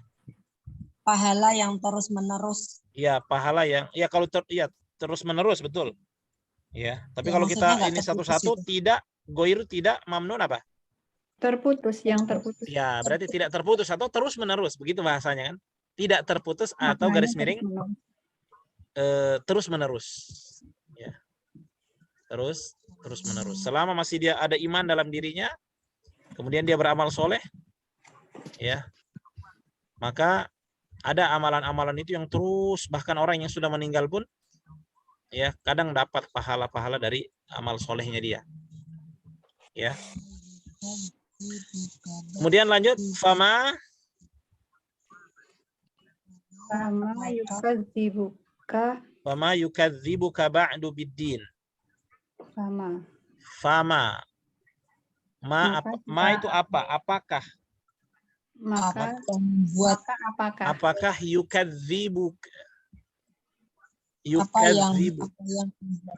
Pahala yang terus menerus. Ya, pahala yang kalau terus menerus betul. Ya, tapi Ya, kalau kita ini satu-satu itu. tidak ghairu tidak mamnun apa? Terputus, yang terputus. Ya, berarti tidak terputus atau terus menerus, begitu bahasanya kan? Tidak terputus atau garis miring terus menerus. Ya. Terus menerus. Selama masih dia ada iman dalam dirinya, kemudian dia beramal soleh, ya, maka ada amalan-amalan itu yang terus, bahkan orang yang sudah meninggal pun, ya, kadang dapat pahala-pahala dari amal solehnya dia, ya. Kemudian lanjut, fama yukadzibuka ba'du biddin. Fama. Ma itu apa? Apakah? Apakah yukadzibuka?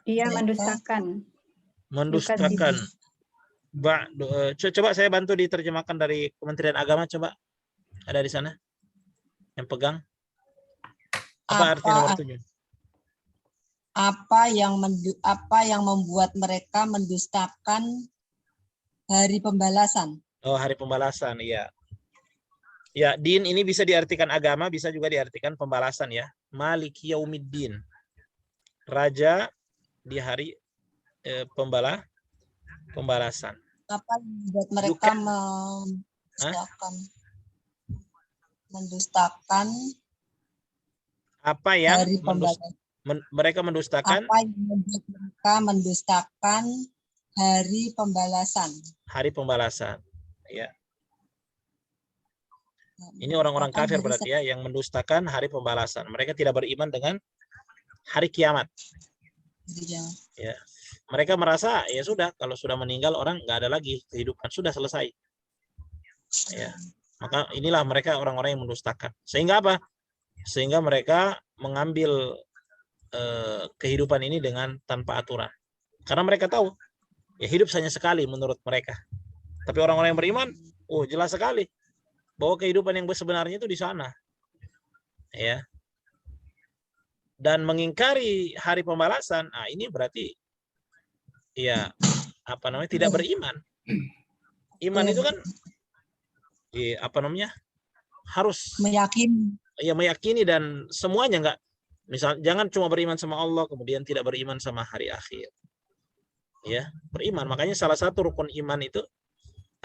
Dia mendustakan. Coba saya bantu diterjemahkan dari Kementerian Agama, coba. Ada di sana yang pegang. Apa arti nomor 7? Apa yang membuat mereka mendustakan hari pembalasan? Oh, hari pembalasan, iya. Ya, din ini bisa diartikan agama, bisa juga diartikan pembalasan ya. Maliki yaumiddin. Raja di hari pembalasan. Apa yang membuat mereka mendustakan apa yang hari pembalasan? Mereka mendustakan? Apa yang membuat mereka mendustakan hari pembalasan? Hari pembalasan, ya. Ini orang-orang kafir berarti ya, yang mendustakan hari pembalasan. Mereka tidak beriman dengan hari kiamat. Iya. Ya, mereka merasa ya sudah, kalau sudah meninggal orang nggak ada lagi kehidupan, sudah selesai. Ya, maka inilah mereka orang-orang yang mendustakan. Sehingga apa? Sehingga mereka mengambil kehidupan ini dengan tanpa aturan. Karena mereka tahu ya hidup hanya sekali menurut mereka. Tapi orang-orang yang beriman, oh jelas sekali bahwa kehidupan yang sebenarnya itu di sana. Ya. Dan mengingkari hari pembalasan, nah ini berarti ya apa namanya, tidak beriman. Iman itu kan apa namanya, harus meyakini dan semuanya, enggak misal jangan cuma beriman sama Allah kemudian tidak beriman sama hari akhir. Ya, beriman. Makanya salah satu rukun iman itu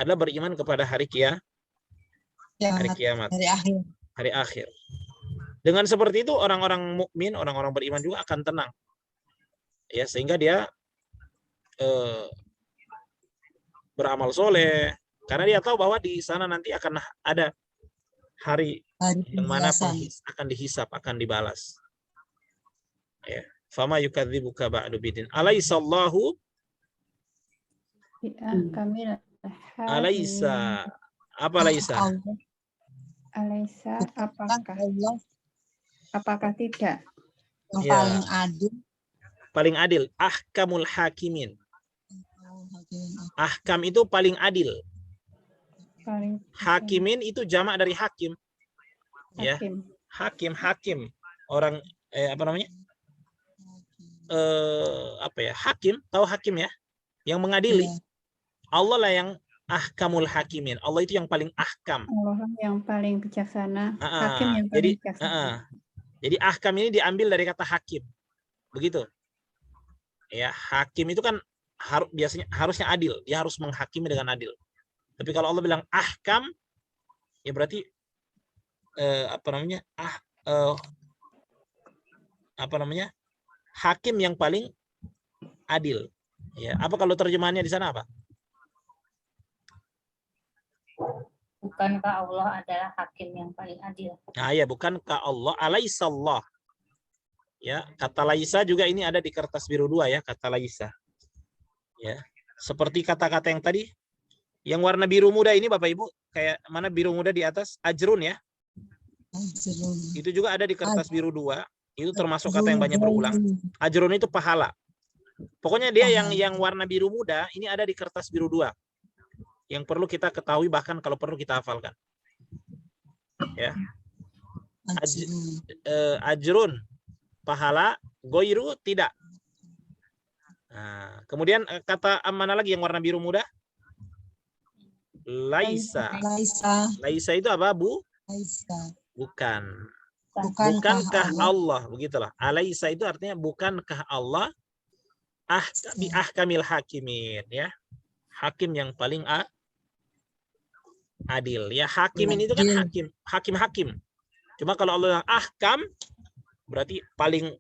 adalah beriman kepada hari kiamat. Hari akhir. Dengan seperti itu orang-orang mukmin, orang-orang beriman juga akan tenang. Ya, sehingga dia beramal soleh karena dia tahu bahwa di sana nanti akan ada hari yang mana akan dihisap, akan dibalas. Ya, fama yukadzibuka ba'du bidin. Alaisallahu alaisa. Apa laisa? Alaisa apakah tidak? Yang ya, paling adil. Paling adil. Ahkamul hakimin. Ahkam itu paling adil. Hakimin itu jamak dari hakim. Ya, hakim. Orang apa namanya? Apa ya? Hakim, tahu hakim ya? Yang mengadili. Allah lah yang ahkamul hakimin. Allah itu yang paling ahkam. Allah yang paling bijaksana. Hakim yang paling bijaksana. Jadi ahkam ini diambil dari kata hakim. Begitu. Ya, hakim itu kan biasanya harusnya adil. Dia harus menghakimi dengan adil. Tapi kalau Allah bilang ahkam, ya berarti apa namanya? Hakim yang paling adil. Ya, apa kalau terjemahannya di sana apa? Bukankah Allah adalah hakim yang paling adil? Nah, ya, bukankah Allah alaisallah. Ya, kata laisa juga ini ada di kertas biru 2 ya, kata laisa. Ya. Seperti kata-kata yang tadi, yang warna biru muda ini Bapak Ibu, kayak mana biru muda di atas? Ajrun ya. Ajrun. Itu juga ada di kertas biru 2, itu termasuk kata yang banyak berulang. Ajrun itu pahala. Pokoknya dia yang warna biru muda ini ada di kertas biru 2. Yang perlu kita ketahui, bahkan kalau perlu kita hafalkan. Ya. Ajrun pahala, goiru tidak. Nah, kemudian kata mana lagi yang warna biru muda? Laisa. Laisa itu apa, Bu? Laisa. Bukan. Bukankah Allah, begitulah. Alaisa itu artinya bukankah Allah bi ahkamil hakimin, ya. Hakim yang paling adil. Ya, hakim ini itu kan hakim. Cuma kalau Allah yang ahkam berarti paling,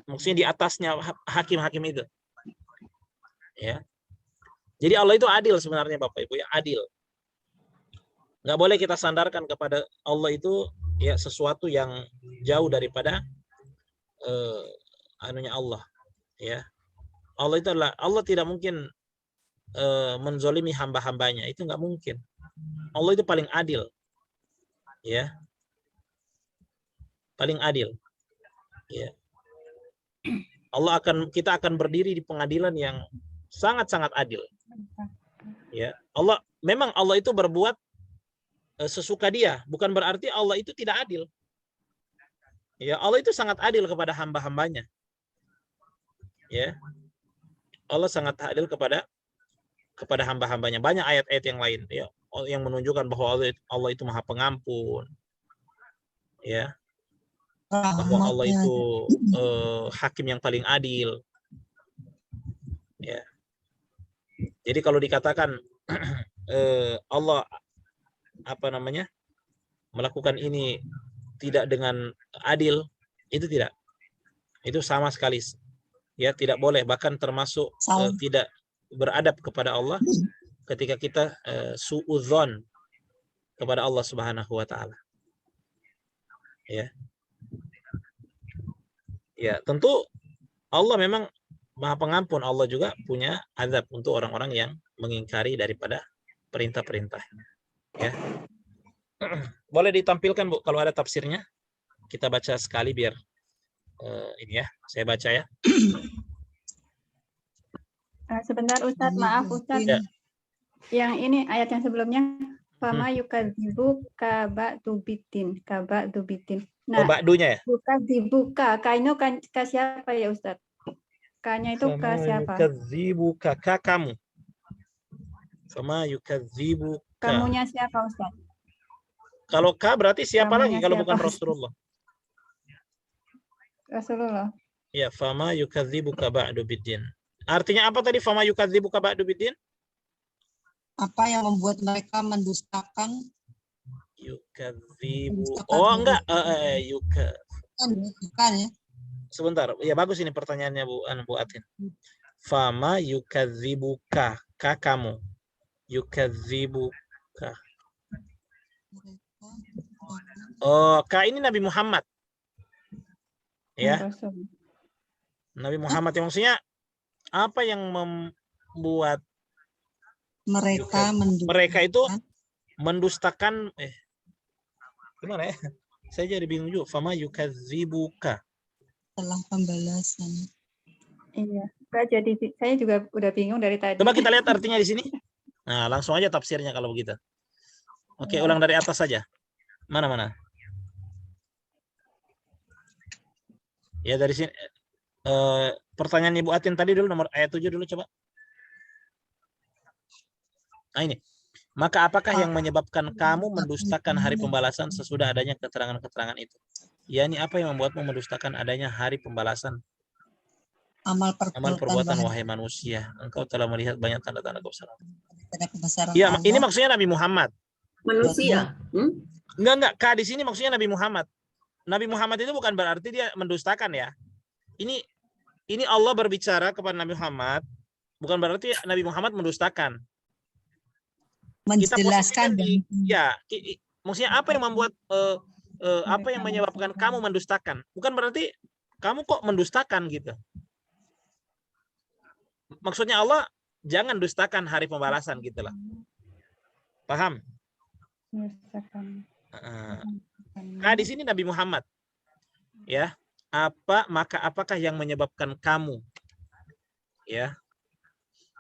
maksudnya di atasnya hakim-hakim itu. Ya. Jadi Allah itu adil sebenarnya Bapak Ibu ya, adil. Nggak boleh kita sandarkan kepada Allah itu ya sesuatu yang jauh daripada anunya Allah. Ya. Allah itu adalah, Allah tidak mungkin menzolimi hamba-hambanya, itu nggak mungkin. Allah itu paling adil. Ya. Paling adil. Ya. Kita akan berdiri di pengadilan yang sangat-sangat adil. Ya. Memang Allah itu berbuat sesuka dia, bukan berarti Allah itu tidak adil. Ya, Allah itu sangat adil kepada hamba-hambanya. Ya. Allah sangat adil kepada hamba-hambanya. Banyak ayat-ayat yang lain ya, yang menunjukkan bahwa Allah itu Maha Pengampun. Ya. Bahwa Allah itu hakim yang paling adil. Ya. Jadi kalau dikatakan Allah melakukan ini tidak dengan adil, itu tidak. Itu sama sekali ya tidak boleh, bahkan termasuk tidak beradab kepada Allah ketika kita suudzon kepada Allah Subhanahu wa taala. Ya. Ya, tentu Allah memang Maha Pengampun. Allah juga punya azab untuk orang-orang yang mengingkari daripada perintah-perintahnya. Ya. Boleh ditampilkan, Bu, kalau ada tafsirnya. Kita baca sekali biar ini ya. Saya baca ya. Sebentar Ustadz, maaf Ustadz. Ya. Yang ini ayat yang sebelumnya, fama yukadzibu kaba'du biddin, kaba'du biddin. Oh, Nah, ba'dunya ya? yukadzibuka, kainu kan ka siapa ya Ustadz? Ka-nya itu ka siapa? Yukadzibuka, ka kamu. Fama yukadzibuka. Kamunya siapa Ustadz? Kalau ka berarti siapa lagi Kamunya kalau siapa, bukan Ustadz? Rasulullah? Rasulullah. Ya, fama yukadzibuka ba'du biddin. Artinya apa tadi fama yukadzibuka ba'du biddin? Apa yang membuat mereka mendustakan? Yukadzibu. Oh, enggak. Bukan ya. Sebentar. Ya, bagus ini pertanyaannya Bu Atin. Fama yukadzibuka, ka kamu. Yukadzibuka. Oh, ka ini Nabi Muhammad. Ya. Rasul. Nabi Muhammad yang maksudnya apa yang membuat mereka itu mendustakan gimana ya? Saya jadi bingung juga. Fama yukadzibuka. Setelah pembalasan. Iya. Enggak, jadi saya juga udah bingung dari tadi. Coba kita lihat artinya di sini. Nah, langsung aja tafsirnya kalau begitu. Oke, ulang dari atas saja. Mana? Ya, dari sini. Pertanyaan Ibu Atin tadi dulu, nomor ayat 7 dulu coba. Nah, ini. Maka apakah yang menyebabkan kamu mendustakan hari pembalasan sesudah adanya keterangan-keterangan itu? Yani apa yang membuatmu mendustakan adanya hari pembalasan? Amal perbuatan wahai manusia. Engkau telah melihat banyak tanda-tanda kebesaran. Iya, ini maksudnya Nabi Muhammad. Manusia. Enggak. Di sini maksudnya Nabi Muhammad. Nabi Muhammad itu bukan berarti dia mendustakan ya. Ini Allah berbicara kepada Nabi Muhammad, bukan berarti Nabi Muhammad mendustakan. Menjelaskan. Maksudnya apa yang membuat apa yang menyebabkan kamu mendustakan? Bukan berarti kamu kok mendustakan gitu. Maksudnya Allah jangan dustakan hari pembalasan gitulah. Paham? Di sini Nabi Muhammad. Ya. Apakah yang menyebabkan kamu? Ya.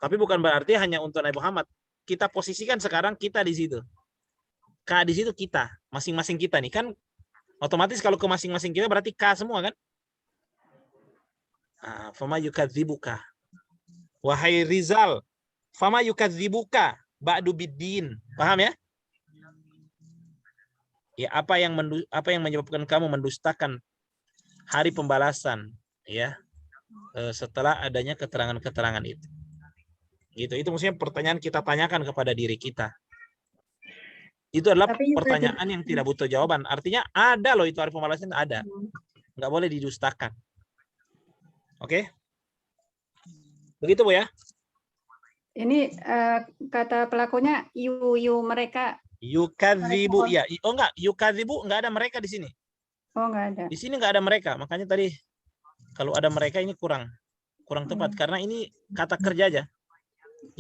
Tapi bukan berarti hanya untuk Nabi Muhammad. Kita posisikan sekarang kita di situ. Di situ kita, masing-masing kita nih kan otomatis kalau ke masing-masing kita berarti ka semua kan? Fama yukadzibuka. Wahai Rizal, fama yukadzibuka ba'du biddin. Paham ya? Ya, apa yang menyebabkan kamu mendustakan hari pembalasan ya setelah adanya keterangan-keterangan itu. Gitu. Itu maksudnya pertanyaan kita tanyakan kepada diri kita. Itu adalah pertanyaan yang tidak butuh jawaban. Artinya ada loh itu hari pembalasan, ada. Nggak boleh didustakan. Oke? Begitu Bu ya? Ini kata pelakunya yu mereka. Yukadzibu ya. Oh enggak, yukadzibu enggak ada mereka di sini. Oh, enggak ada. Di sini enggak ada mereka. Makanya tadi kalau ada mereka ini kurang tepat karena ini kata kerja aja.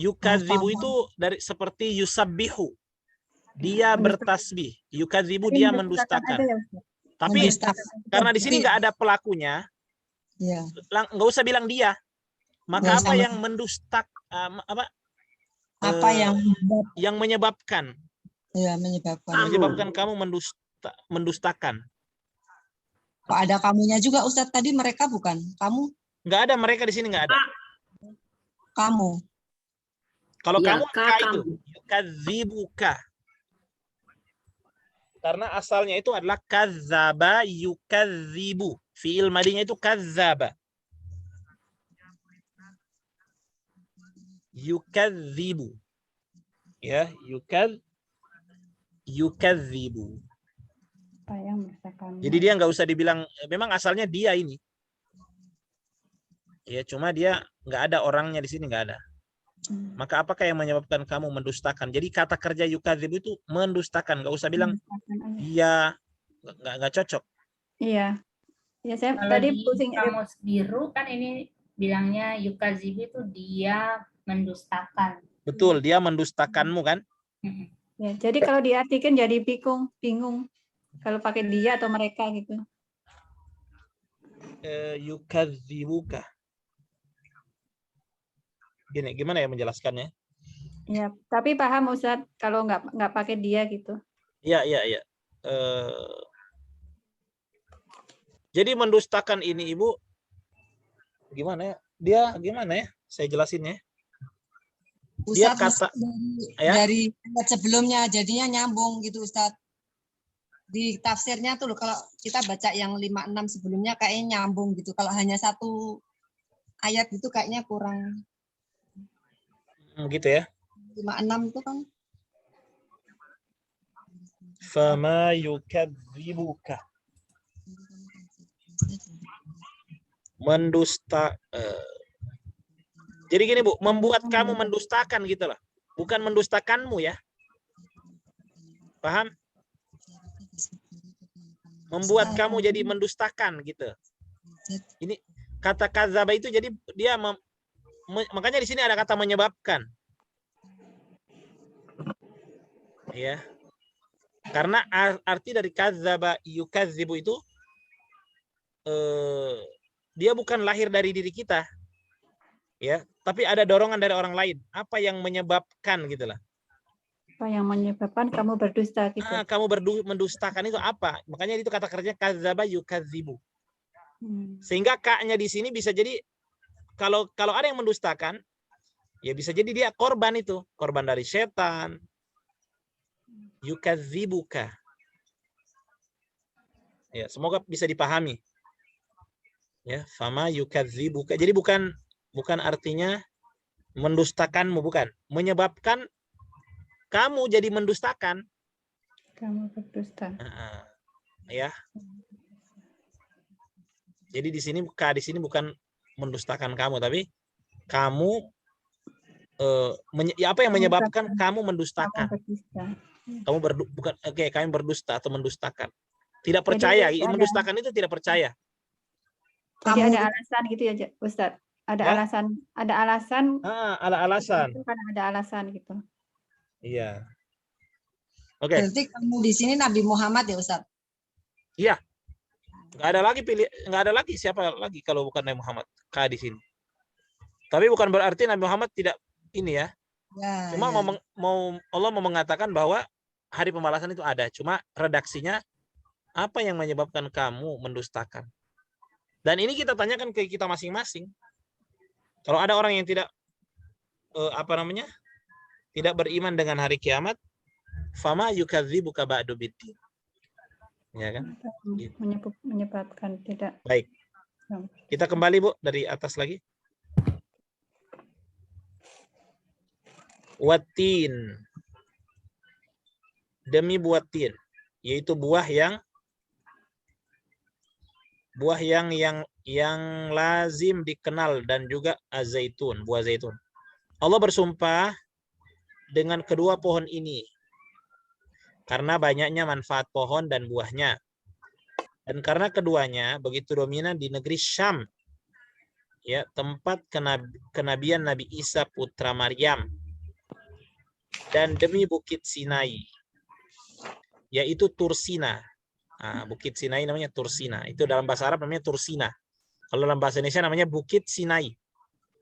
Yukadzibu itu dari seperti yusabbihu. Dia bertasbih. Yukadzibu dia mendustakan. Tapi karena di sini enggak ada pelakunya. Ya. Enggak usah bilang dia. Maka apa yang mendustak yang menyebabkan? Ya, menyebabkan kamu mendustakan. Kok ada kamunya juga Ustadz tadi mereka bukan? Kamu? Enggak ada mereka di sini enggak ada. Kamu. Kalau Ya, kamu itu yukadzibuka. Karena asalnya itu adalah kadzaba yukadzibu. Fi'il madinya itu kadzaba. Yukadzibu. Ya, yukadzibu. Jadi dia nggak usah dibilang, memang asalnya dia ini. Ya, cuma dia nggak ada orangnya di sini, nggak ada. Maka apakah yang menyebabkan kamu mendustakan? Jadi kata kerja yukadzibu itu mendustakan, nggak usah bilang dia, nggak cocok. Iya. Ya, saya Kalau tadi di pusing. kamus biru kan ini bilangnya yukazibu itu dia mendustakan. Betul, dia mendustakanmu kan? Ya, jadi kalau diartikan jadi bingung kalau pakai dia atau mereka gitu. Yukadzibuka. Gimana ya menjelaskannya? Ya, tapi paham Ustadz kalau nggak pakai dia gitu. Iya. Jadi mendustakan ini Ibu, gimana ya? Dia gimana ya? Saya jelasin ya. Dia Ustadz, kata ya. dari ayat sebelumnya jadinya nyambung gitu Ustadz. Di tafsirnya tuh loh, kalau kita baca yang 5-6 sebelumnya kayaknya nyambung gitu. Kalau hanya satu ayat itu kayaknya kurang. Gitu ya. 5-6 itu kan. Fama yukadzibuka. Mendusta. Jadi gini Bu, membuat kamu mendustakan gitu lah. Bukan mendustakanmu ya. Paham? Membuat kamu jadi mendustakan gitu. Ini kata kadzaba itu jadi dia makanya di sini ada kata menyebabkan. Ya. Karena arti dari kadzaba yukadzibu itu dia bukan lahir dari diri kita. Ya, tapi ada dorongan dari orang lain. Apa yang menyebabkan gitulah. Apa yang menyebabkan kamu berdusta gitu. Kamu mendustakan itu apa? Makanya itu kata kerja kadzaba yukadzibu. Sehingga ka-nya di sini bisa jadi kalau ada yang mendustakan, ya bisa jadi dia korban itu, korban dari setan. Yukadzibuka. Ya, semoga bisa dipahami. Ya, fama yukadzibuka. Jadi bukan artinya mendustakanmu, bukan. Menyebabkan kamu jadi mendustakan. Kamu berdusta. Ya. Jadi di sini bukan mendustakan kamu, tapi kamu apa yang menyebabkan kamu mendustakan? Kamu kami berdusta atau mendustakan. Tidak percaya. Jadi, mendustakan itu tidak percaya. Jadi ada alasan gitu ya, Ustadz. Ada alasan. Ada alasan. Karena ada alasan gitu. Iya. Oke. Berarti kamu di sini Nabi Muhammad ya Ustadz? Iya. Nggak ada lagi siapa lagi kalau bukan Nabi Muhammad di sini. Tapi bukan berarti Nabi Muhammad tidak ini ya. Cuma Allah mau mengatakan bahwa hari pembalasan itu ada. Cuma redaksinya apa yang menyebabkan kamu mendustakan. Dan ini kita tanyakan ke kita masing-masing. Kalau ada orang yang tidak tidak beriman dengan hari kiamat, fama yukadzibuka ba'du biddin. Ya kan? Menyebabkan tidak. Baik. Kita kembali Bu dari atas lagi. Watin. Demi buatin, yaitu buah yang lazim dikenal dan juga azaitun, buah zaitun. Allah bersumpah dengan kedua pohon ini karena banyaknya manfaat pohon dan buahnya. Dan karena keduanya begitu dominan di negeri Syam, ya, tempat kenabian Nabi Isa putra Maryam, dan demi Bukit Sinai, yaitu Tursina. Bukit Sinai namanya Tursina. Itu dalam bahasa Arab namanya Tursina. Kalau dalam bahasa Indonesia namanya Bukit Sinai.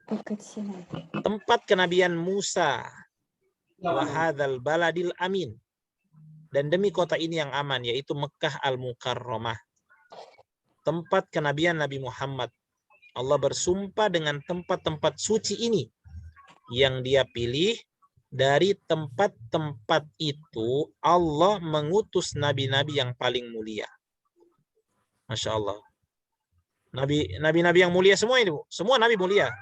Bukit Sinai. Tempat kenabian Musa. Wa hadzal baladil amin. Dan demi kota ini yang aman, yaitu Mekah Al-Mukarramah. Tempat kenabian Nabi Muhammad. Allah bersumpah dengan tempat-tempat suci ini yang Dia pilih. Dari tempat-tempat itu Allah mengutus nabi-nabi yang paling mulia. Masya Allah. Nabi-nabi yang mulia semua ini, Bu. Semua nabi mulia.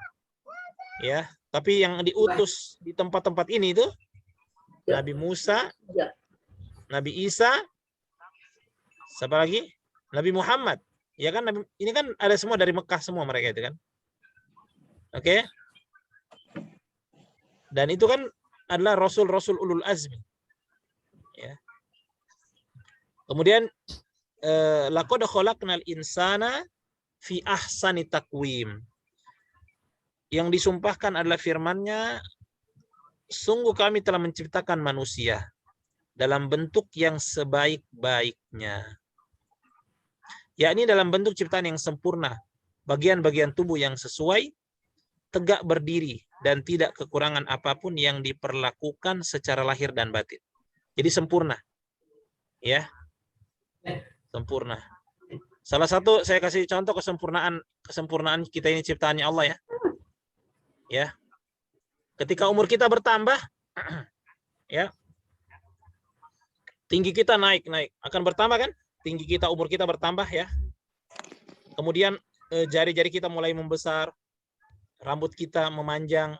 Ya, tapi yang diutus di tempat-tempat ini itu Nabi Musa, Nabi Isa, siapa lagi? Nabi Muhammad. Ya kan, ini kan ada semua dari Mekah semua mereka itu kan. Oke. Dan itu kan adalah rasul-rasul ulul azmi. Ya. Kemudian laqad khalaqnal insana fi ahsani taqwim. Yang disumpahkan adalah firman-Nya, sungguh kami telah menciptakan manusia dalam bentuk yang sebaik-baiknya. Yakni dalam bentuk ciptaan yang sempurna, bagian-bagian tubuh yang sesuai, tegak berdiri, dan tidak kekurangan apapun yang diperlakukan secara lahir dan batin. Jadi sempurna. Ya. Sempurna. Salah satu saya kasih contoh kesempurnaan kita ini ciptaannya Allah ya. Ya. Ketika umur kita bertambah ya. Tinggi kita naik akan bertambah kan? Tinggi kita, umur kita bertambah ya. Kemudian jari-jari kita mulai membesar, rambut kita memanjang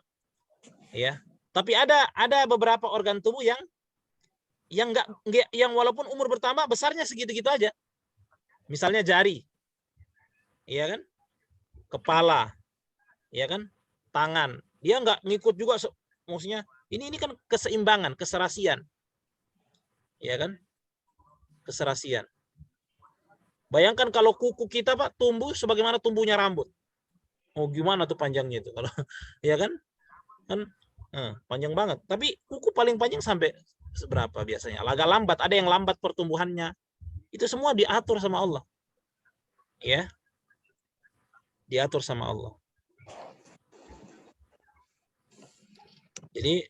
ya. Tapi ada beberapa organ tubuh yang walaupun umur bertambah besarnya segitu-gitu aja. Misalnya jari. Iya kan? Kepala. Iya kan? Tangan. Dia nggak ngikut juga, maksudnya ini kan keseimbangan, keserasian. Iya kan? Keserasian. Bayangkan kalau kuku kita Pak tumbuh sebagaimana tumbuhnya rambut. Oh gimana tuh panjangnya itu kalau ya kan? Panjang banget. Tapi kuku paling panjang sampai seberapa biasanya? Agak lambat, ada yang lambat pertumbuhannya. Itu semua diatur sama Allah. Ya. Diatur sama Allah. Jadi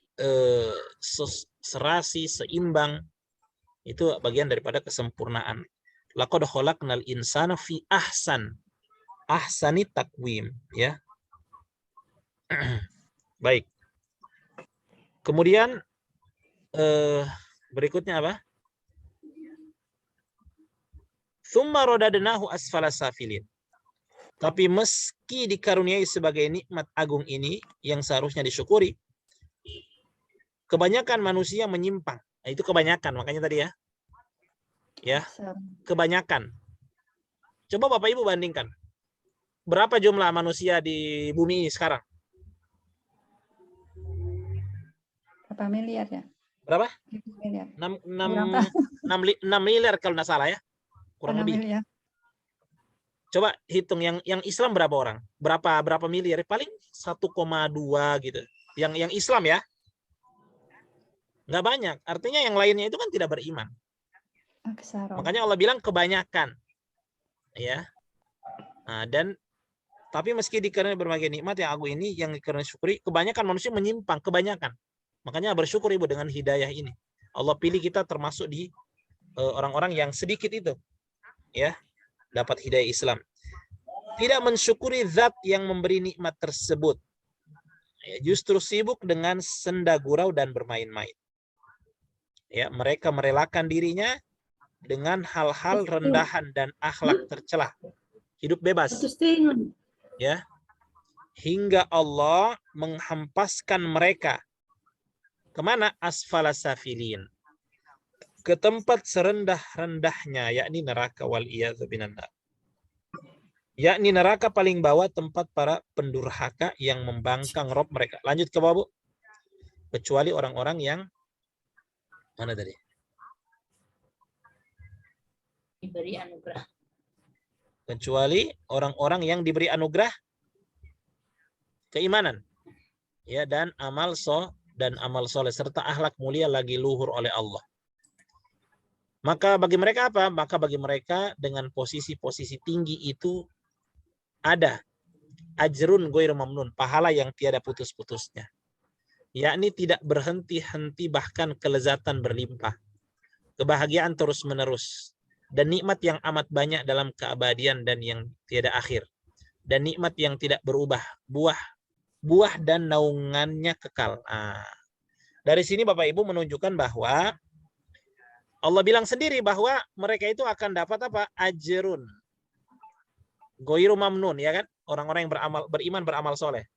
serasi, seimbang itu bagian daripada kesempurnaan. Laqad khalaqnal insana fi ahsani taqwim, ya. Baik. Kemudian berikutnya apa? Tsumma radadnahu asfala safilin. Tapi meski dikaruniai sebagai nikmat agung ini yang seharusnya disyukuri, kebanyakan manusia menyimpang. Nah, itu kebanyakan, makanya tadi ya. Ya, kebanyakan. Coba Bapak Ibu bandingkan. Berapa jumlah manusia di bumi ini sekarang? Berapa miliar ya? Berapa? 6 miliar kalau nggak salah ya. Kurang lebih. Miliar. Coba hitung yang Islam berapa orang? Berapa miliar? Paling 1,2 gitu. Yang Islam ya. Nggak banyak. Artinya yang lainnya itu kan tidak beriman. Makanya Allah bilang kebanyakan. Ya. Nah, tapi meski dikarenai berbagai nikmat yang agung ini yang dikarenai syukuri, kebanyakan manusia menyimpang, kebanyakan. Makanya bersyukur Ibu dengan hidayah ini. Allah pilih kita termasuk di orang-orang yang sedikit itu. Ya, dapat hidayah Islam. Tidak mensyukuri zat yang memberi nikmat tersebut. Ya, justru sibuk dengan senda gurau dan bermain-main. Ya, mereka merelakan dirinya dengan hal-hal rendahan dan akhlak tercela. Hidup bebas. Ya. Hingga Allah menghempaskan mereka kemana? Asfala safilin. Ke tempat serendah-rendahnya, yakni neraka, wal iyadzu binannar. Yakni neraka paling bawah, tempat para pendurhaka yang membangkang Rob mereka. Lanjut ke bawah, Bu. Kecuali orang-orang yang mana tadi? Diberi anugerah. Kecuali orang-orang yang diberi anugerah keimanan, ya, dan amal soleh serta akhlak mulia lagi luhur oleh Allah. Maka bagi mereka apa? Maka bagi mereka dengan posisi-posisi tinggi itu ada ajrun ghairu mamnun, pahala yang tiada putus-putusnya. Yakni tidak berhenti-henti, bahkan kelezatan berlimpah. Kebahagiaan terus-menerus. Dan nikmat yang amat banyak dalam keabadian dan yang tiada akhir. Dan nikmat yang tidak berubah. Buah dan naungannya kekal. Dari sini Bapak Ibu menunjukkan bahwa Allah bilang sendiri bahwa mereka itu akan dapat apa? Ajrun ghairu mamnun, ya kan? Orang-orang yang beriman, beramal soleh.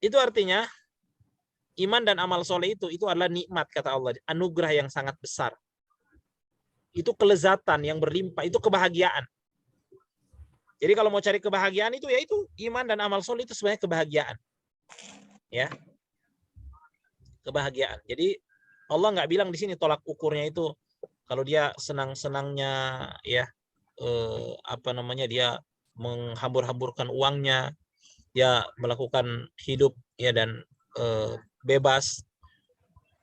Itu artinya iman dan amal soleh itu adalah nikmat, kata Allah, anugerah yang sangat besar. Itu kelezatan yang berlimpah, itu kebahagiaan. Jadi kalau mau cari kebahagiaan itu, ya itu iman dan amal soleh itu sebenarnya kebahagiaan. Ya, kebahagiaan. Jadi Allah nggak bilang di sini tolak ukurnya itu kalau dia senang-senangnya ya dia menghambur-hamburkan uangnya, dia melakukan hidup ya dan bebas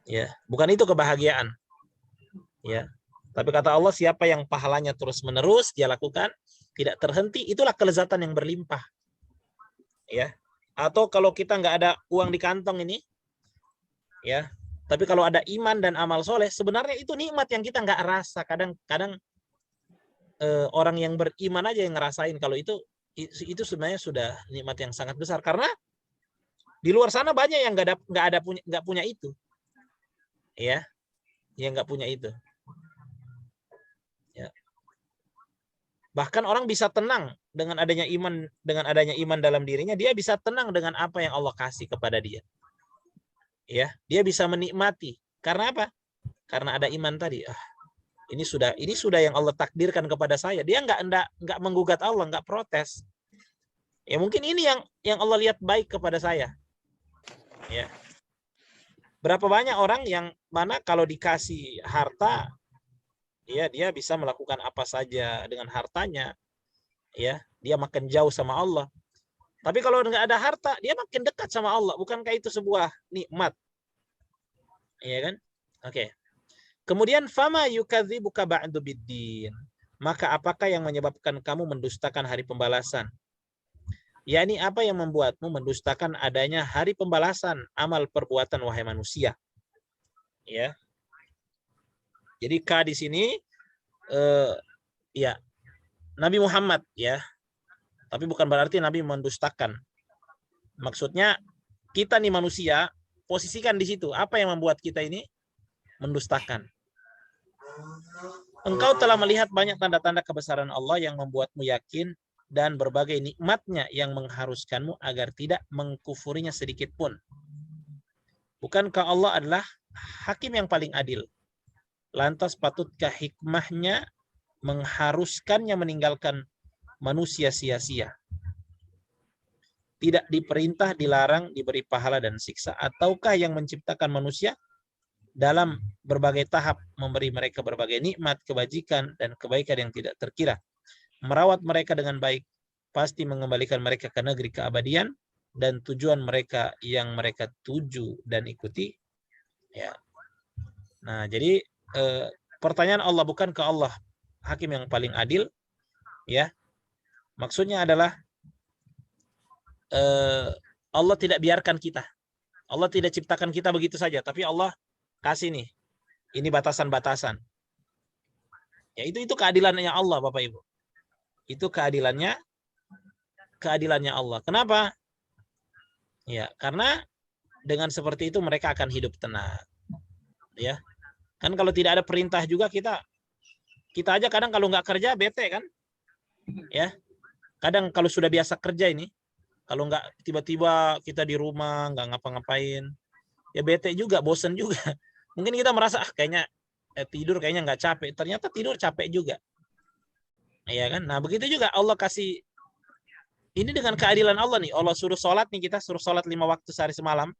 ya, bukan itu kebahagiaan ya. Tapi kata Allah, siapa yang pahalanya terus-menerus dia lakukan, tidak terhenti, itulah kelezatan yang berlimpah ya. Atau kalau kita nggak ada uang di kantong ini ya, tapi kalau ada iman dan amal soleh, sebenarnya itu nikmat yang kita nggak rasa. Kadang-kadang orang yang beriman aja yang ngerasain kalau itu sebenarnya sudah nikmat yang sangat besar, karena di luar sana banyak yang nggak punya itu ya, yang nggak punya itu ya. Bahkan orang bisa tenang dengan adanya iman dalam dirinya, dia bisa tenang dengan apa yang Allah kasih kepada dia ya, dia bisa menikmati. Karena apa? Karena ada iman tadi. Ini sudah yang Allah takdirkan kepada saya. Dia nggak menggugat Allah, nggak protes. Ya mungkin ini yang Allah lihat baik kepada saya. Ya. Berapa banyak orang yang mana kalau dikasih harta, ya dia bisa melakukan apa saja dengan hartanya. Ya, dia makin jauh sama Allah. Tapi kalau nggak ada harta, dia makin dekat sama Allah. Bukankah itu sebuah nikmat? Iya kan? Oke. Kemudian fama yukadzibuka ba'du biddin. Maka apakah yang menyebabkan kamu mendustakan hari pembalasan? yakni apa yang membuatmu mendustakan adanya hari pembalasan amal perbuatan wahai manusia. Ya. Jadi K di sini ya Nabi Muhammad ya. Tapi bukan berarti Nabi mendustakan. Maksudnya kita nih manusia posisikan di situ. Apa yang membuat kita ini mendustakan? Engkau telah melihat banyak tanda-tanda kebesaran Allah yang membuatmu yakin dan berbagai nikmatnya yang mengharuskanmu agar tidak mengkufurinya sedikit pun. Bukankah Allah adalah hakim yang paling adil? Lantas patutkah hikmahnya mengharuskannya meninggalkan manusia sia-sia? Tidak diperintah, dilarang, diberi pahala dan siksa. Ataukah yang menciptakan manusia dalam berbagai tahap memberi mereka berbagai nikmat, kebajikan, dan kebaikan yang tidak terkira, merawat mereka dengan baik, pasti mengembalikan mereka ke negeri keabadian dan tujuan mereka yang mereka tuju dan ikuti. Ya. Nah, jadi pertanyaan Allah, bukankah Allah hakim yang paling adil? Ya, maksudnya adalah Allah tidak biarkan kita. Allah tidak ciptakan kita begitu saja, tapi Allah kasih nih, ini batasan-batasan. Ya, itu keadilannya Allah, Bapak Ibu. Itu keadilannya Allah. Kenapa? Ya, karena dengan seperti itu mereka akan hidup tenang. Ya. Kan kalau tidak ada perintah juga kita aja kadang kalau nggak kerja bete kan? Ya. Kadang kalau sudah biasa kerja ini, kalau nggak tiba-tiba kita di rumah nggak ngapa-ngapain, ya bete juga, bosen juga. Mungkin kita merasa kayaknya tidur kayaknya nggak capek, ternyata tidur capek juga. Ya kan? Nah, begitu juga Allah kasih ini dengan keadilan Allah nih. Allah suruh sholat nih, kita suruh sholat 5 waktu sehari semalam.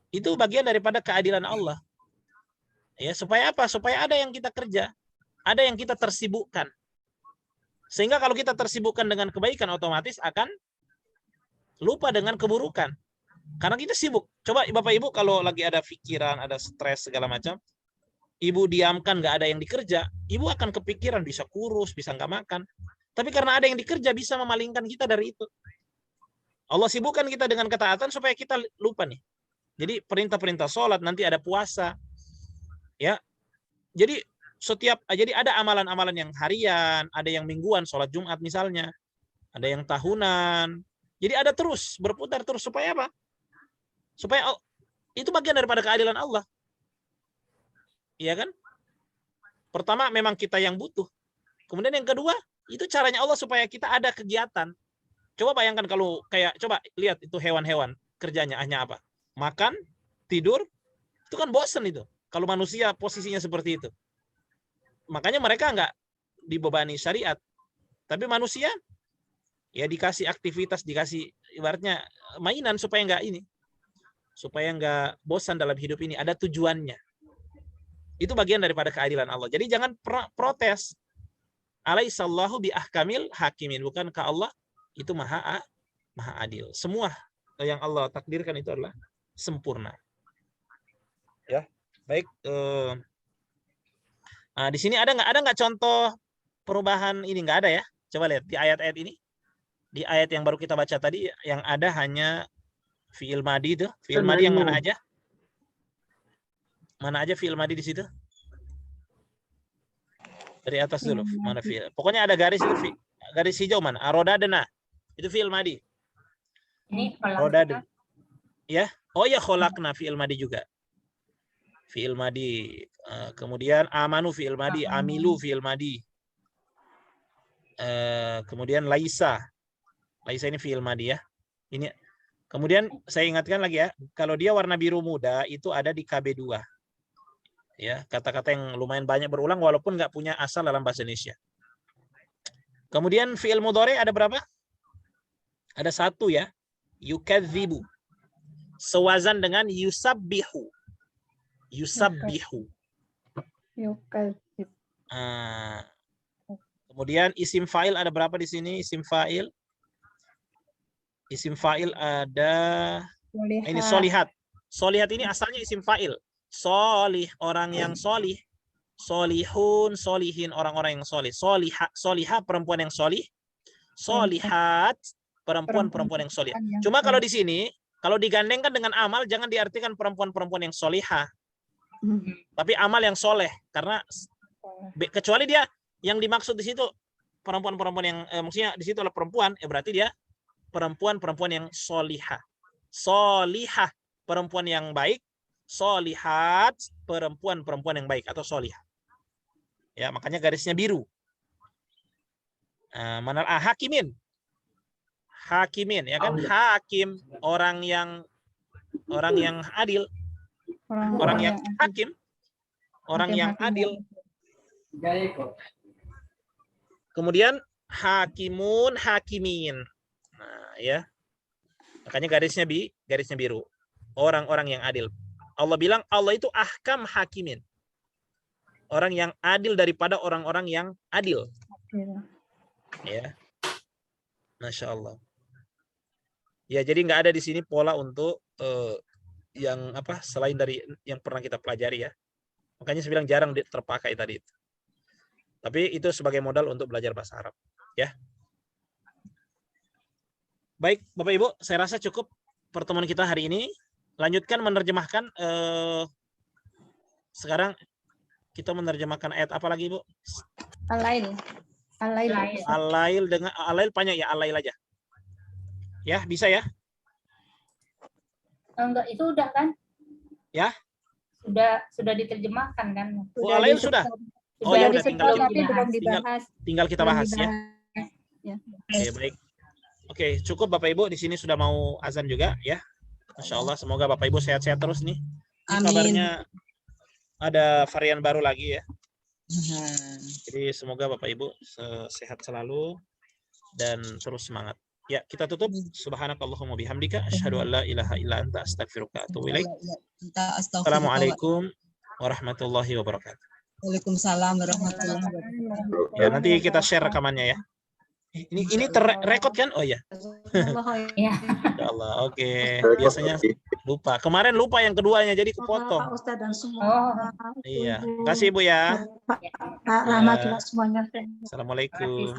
Itu bagian daripada keadilan Allah. Ya, supaya apa? Supaya ada yang kita kerja, ada yang kita tersibukkan. Sehingga kalau kita tersibukkan dengan kebaikan, otomatis akan lupa dengan keburukan. Karena kita sibuk. Coba Bapak Ibu kalau lagi ada pikiran, ada stres segala macam, Ibu diamkan, nggak ada yang dikerja, Ibu akan kepikiran, bisa kurus, bisa nggak makan. Tapi karena ada yang dikerja, bisa memalingkan kita dari itu. Allah sibukkan kita dengan ketaatan supaya kita lupa nih. Jadi perintah-perintah sholat, nanti ada puasa. Ya, jadi ada amalan-amalan yang harian, ada yang mingguan, sholat Jumat misalnya, ada yang tahunan. Jadi ada terus, berputar terus. Supaya apa? Supaya itu bagian daripada keadilan Allah. Iya kan? Pertama, memang kita yang butuh. Kemudian yang kedua, itu caranya Allah supaya kita ada kegiatan. Coba bayangkan kalau coba lihat itu hewan-hewan, kerjanya hanya apa? Makan, tidur, itu kan bosen itu. Kalau manusia posisinya seperti itu. Makanya mereka nggak dibebani syariat. Tapi manusia ya dikasih aktivitas, dikasih ibaratnya mainan supaya nggak bosan dalam hidup ini, ada tujuannya. Itu bagian daripada keadilan Allah. Jadi jangan protes. Alaihissallahu bi ahkamil hakimin. Bukankah Allah itu maha adil. Semua yang Allah takdirkan itu adalah sempurna. Ya, baik. Di sini ada nggak contoh perubahan ini? Nggak ada ya. Coba lihat di ayat-ayat ini. Di ayat yang baru kita baca tadi, yang ada hanya fi'il madi itu. Fi'il madi yang mana aja? Mana aja fi'il madi di situ? Dari atas dulu. Mana fi'il? Pokoknya ada garis itu, garis hijau mana? Arodadena. Itu fi'il madi. Ini Rodadena. Ya. Oh ya, kholakna fi'il madi juga. Fi'il madi. Kemudian amanu fi'il madi, amilu fi'il madi. Kemudian laisa. Laisa ini fi'il madi ya. Ini. Kemudian saya ingatkan lagi ya, kalau dia warna biru muda itu ada di KB2. Ya, kata-kata yang lumayan banyak berulang walaupun nggak punya asal dalam bahasa Indonesia. Kemudian fi'il mudhari ada berapa? Ada 1 ya. Yukadzibu. Sewazan dengan yusabbihu. Yusabbihu. Kemudian isim fa'il ada berapa di sini? Isim fa'il. Isim fa'il ada ini solihat. Solihat ini asalnya isim fa'il. Solih, orang yang solih. Solihun, solihin, orang-orang yang solih. Solihah, perempuan yang solih. Solihat, perempuan-perempuan yang solih. Cuma kalau di sini, kalau digandengkan dengan amal, jangan diartikan perempuan-perempuan yang solihah. Tapi amal yang soleh. Karena kecuali dia yang dimaksud di situ perempuan-perempuan yang maksudnya di situ adalah perempuan, berarti dia perempuan-perempuan yang solihah. Solihah, perempuan yang baik. Solihat, perempuan-perempuan yang baik atau solihah. Ya, makanya garisnya biru. Mana hakimin. Hakimin, ya kan? Hakim, orang yang adil. Orang yang hakim. Orang yang adil. Kemudian hakimun, hakimin. Nah, ya. Makanya garisnya biru. Orang-orang yang adil. Allah bilang Allah itu ahkam hakimin. Orang yang adil daripada orang-orang yang adil. Ya. Masya Allah. Ya, jadi nggak ada di sini pola untuk yang apa selain dari yang pernah kita pelajari ya. Makanya saya bilang jarang terpakai tadi itu. Tapi itu sebagai modal untuk belajar bahasa Arab. Ya. Baik, Bapak Ibu, saya rasa cukup pertemuan kita hari ini. Lanjutkan menerjemahkan. Sekarang kita menerjemahkan ayat apa lagi, Bu? Al-Lail. Al-Lail dengan Al-Lail panjang ya, Al-Lail aja. Ya, bisa ya? Enggak, itu udah kan? Ya? Sudah diterjemahkan kan? Oh, Al-Lail sudah. Oh ya udah tinggal kita bahas ya. Oke, baik. Oke, cukup Bapak Ibu, di sini sudah mau azan juga ya. Masya Allah, semoga Bapak Ibu sehat-sehat terus nih. Ini kabarnya ada varian baru lagi ya. Jadi semoga Bapak Ibu sehat selalu dan terus semangat. Ya, kita tutup. Subhanakallahumma bihamdika asyhadu an la ilaha illa anta astaghfiruka wa atubu ilaik. Assalamualaikum warahmatullahi wabarakatuh. Waalaikumsalam warahmatullahi wabarakatuh. Ya, nanti kita share rekamannya ya. Ini terrekod kan? Oh ya. Ya. Allah, oke. Biasanya lupa. Kemarin lupa yang keduanya jadi kepotong. Pak Ustadz dan semua. Iya. Kasih Ibu ya. Pak Rahmat juga semuanya. Assalamualaikum.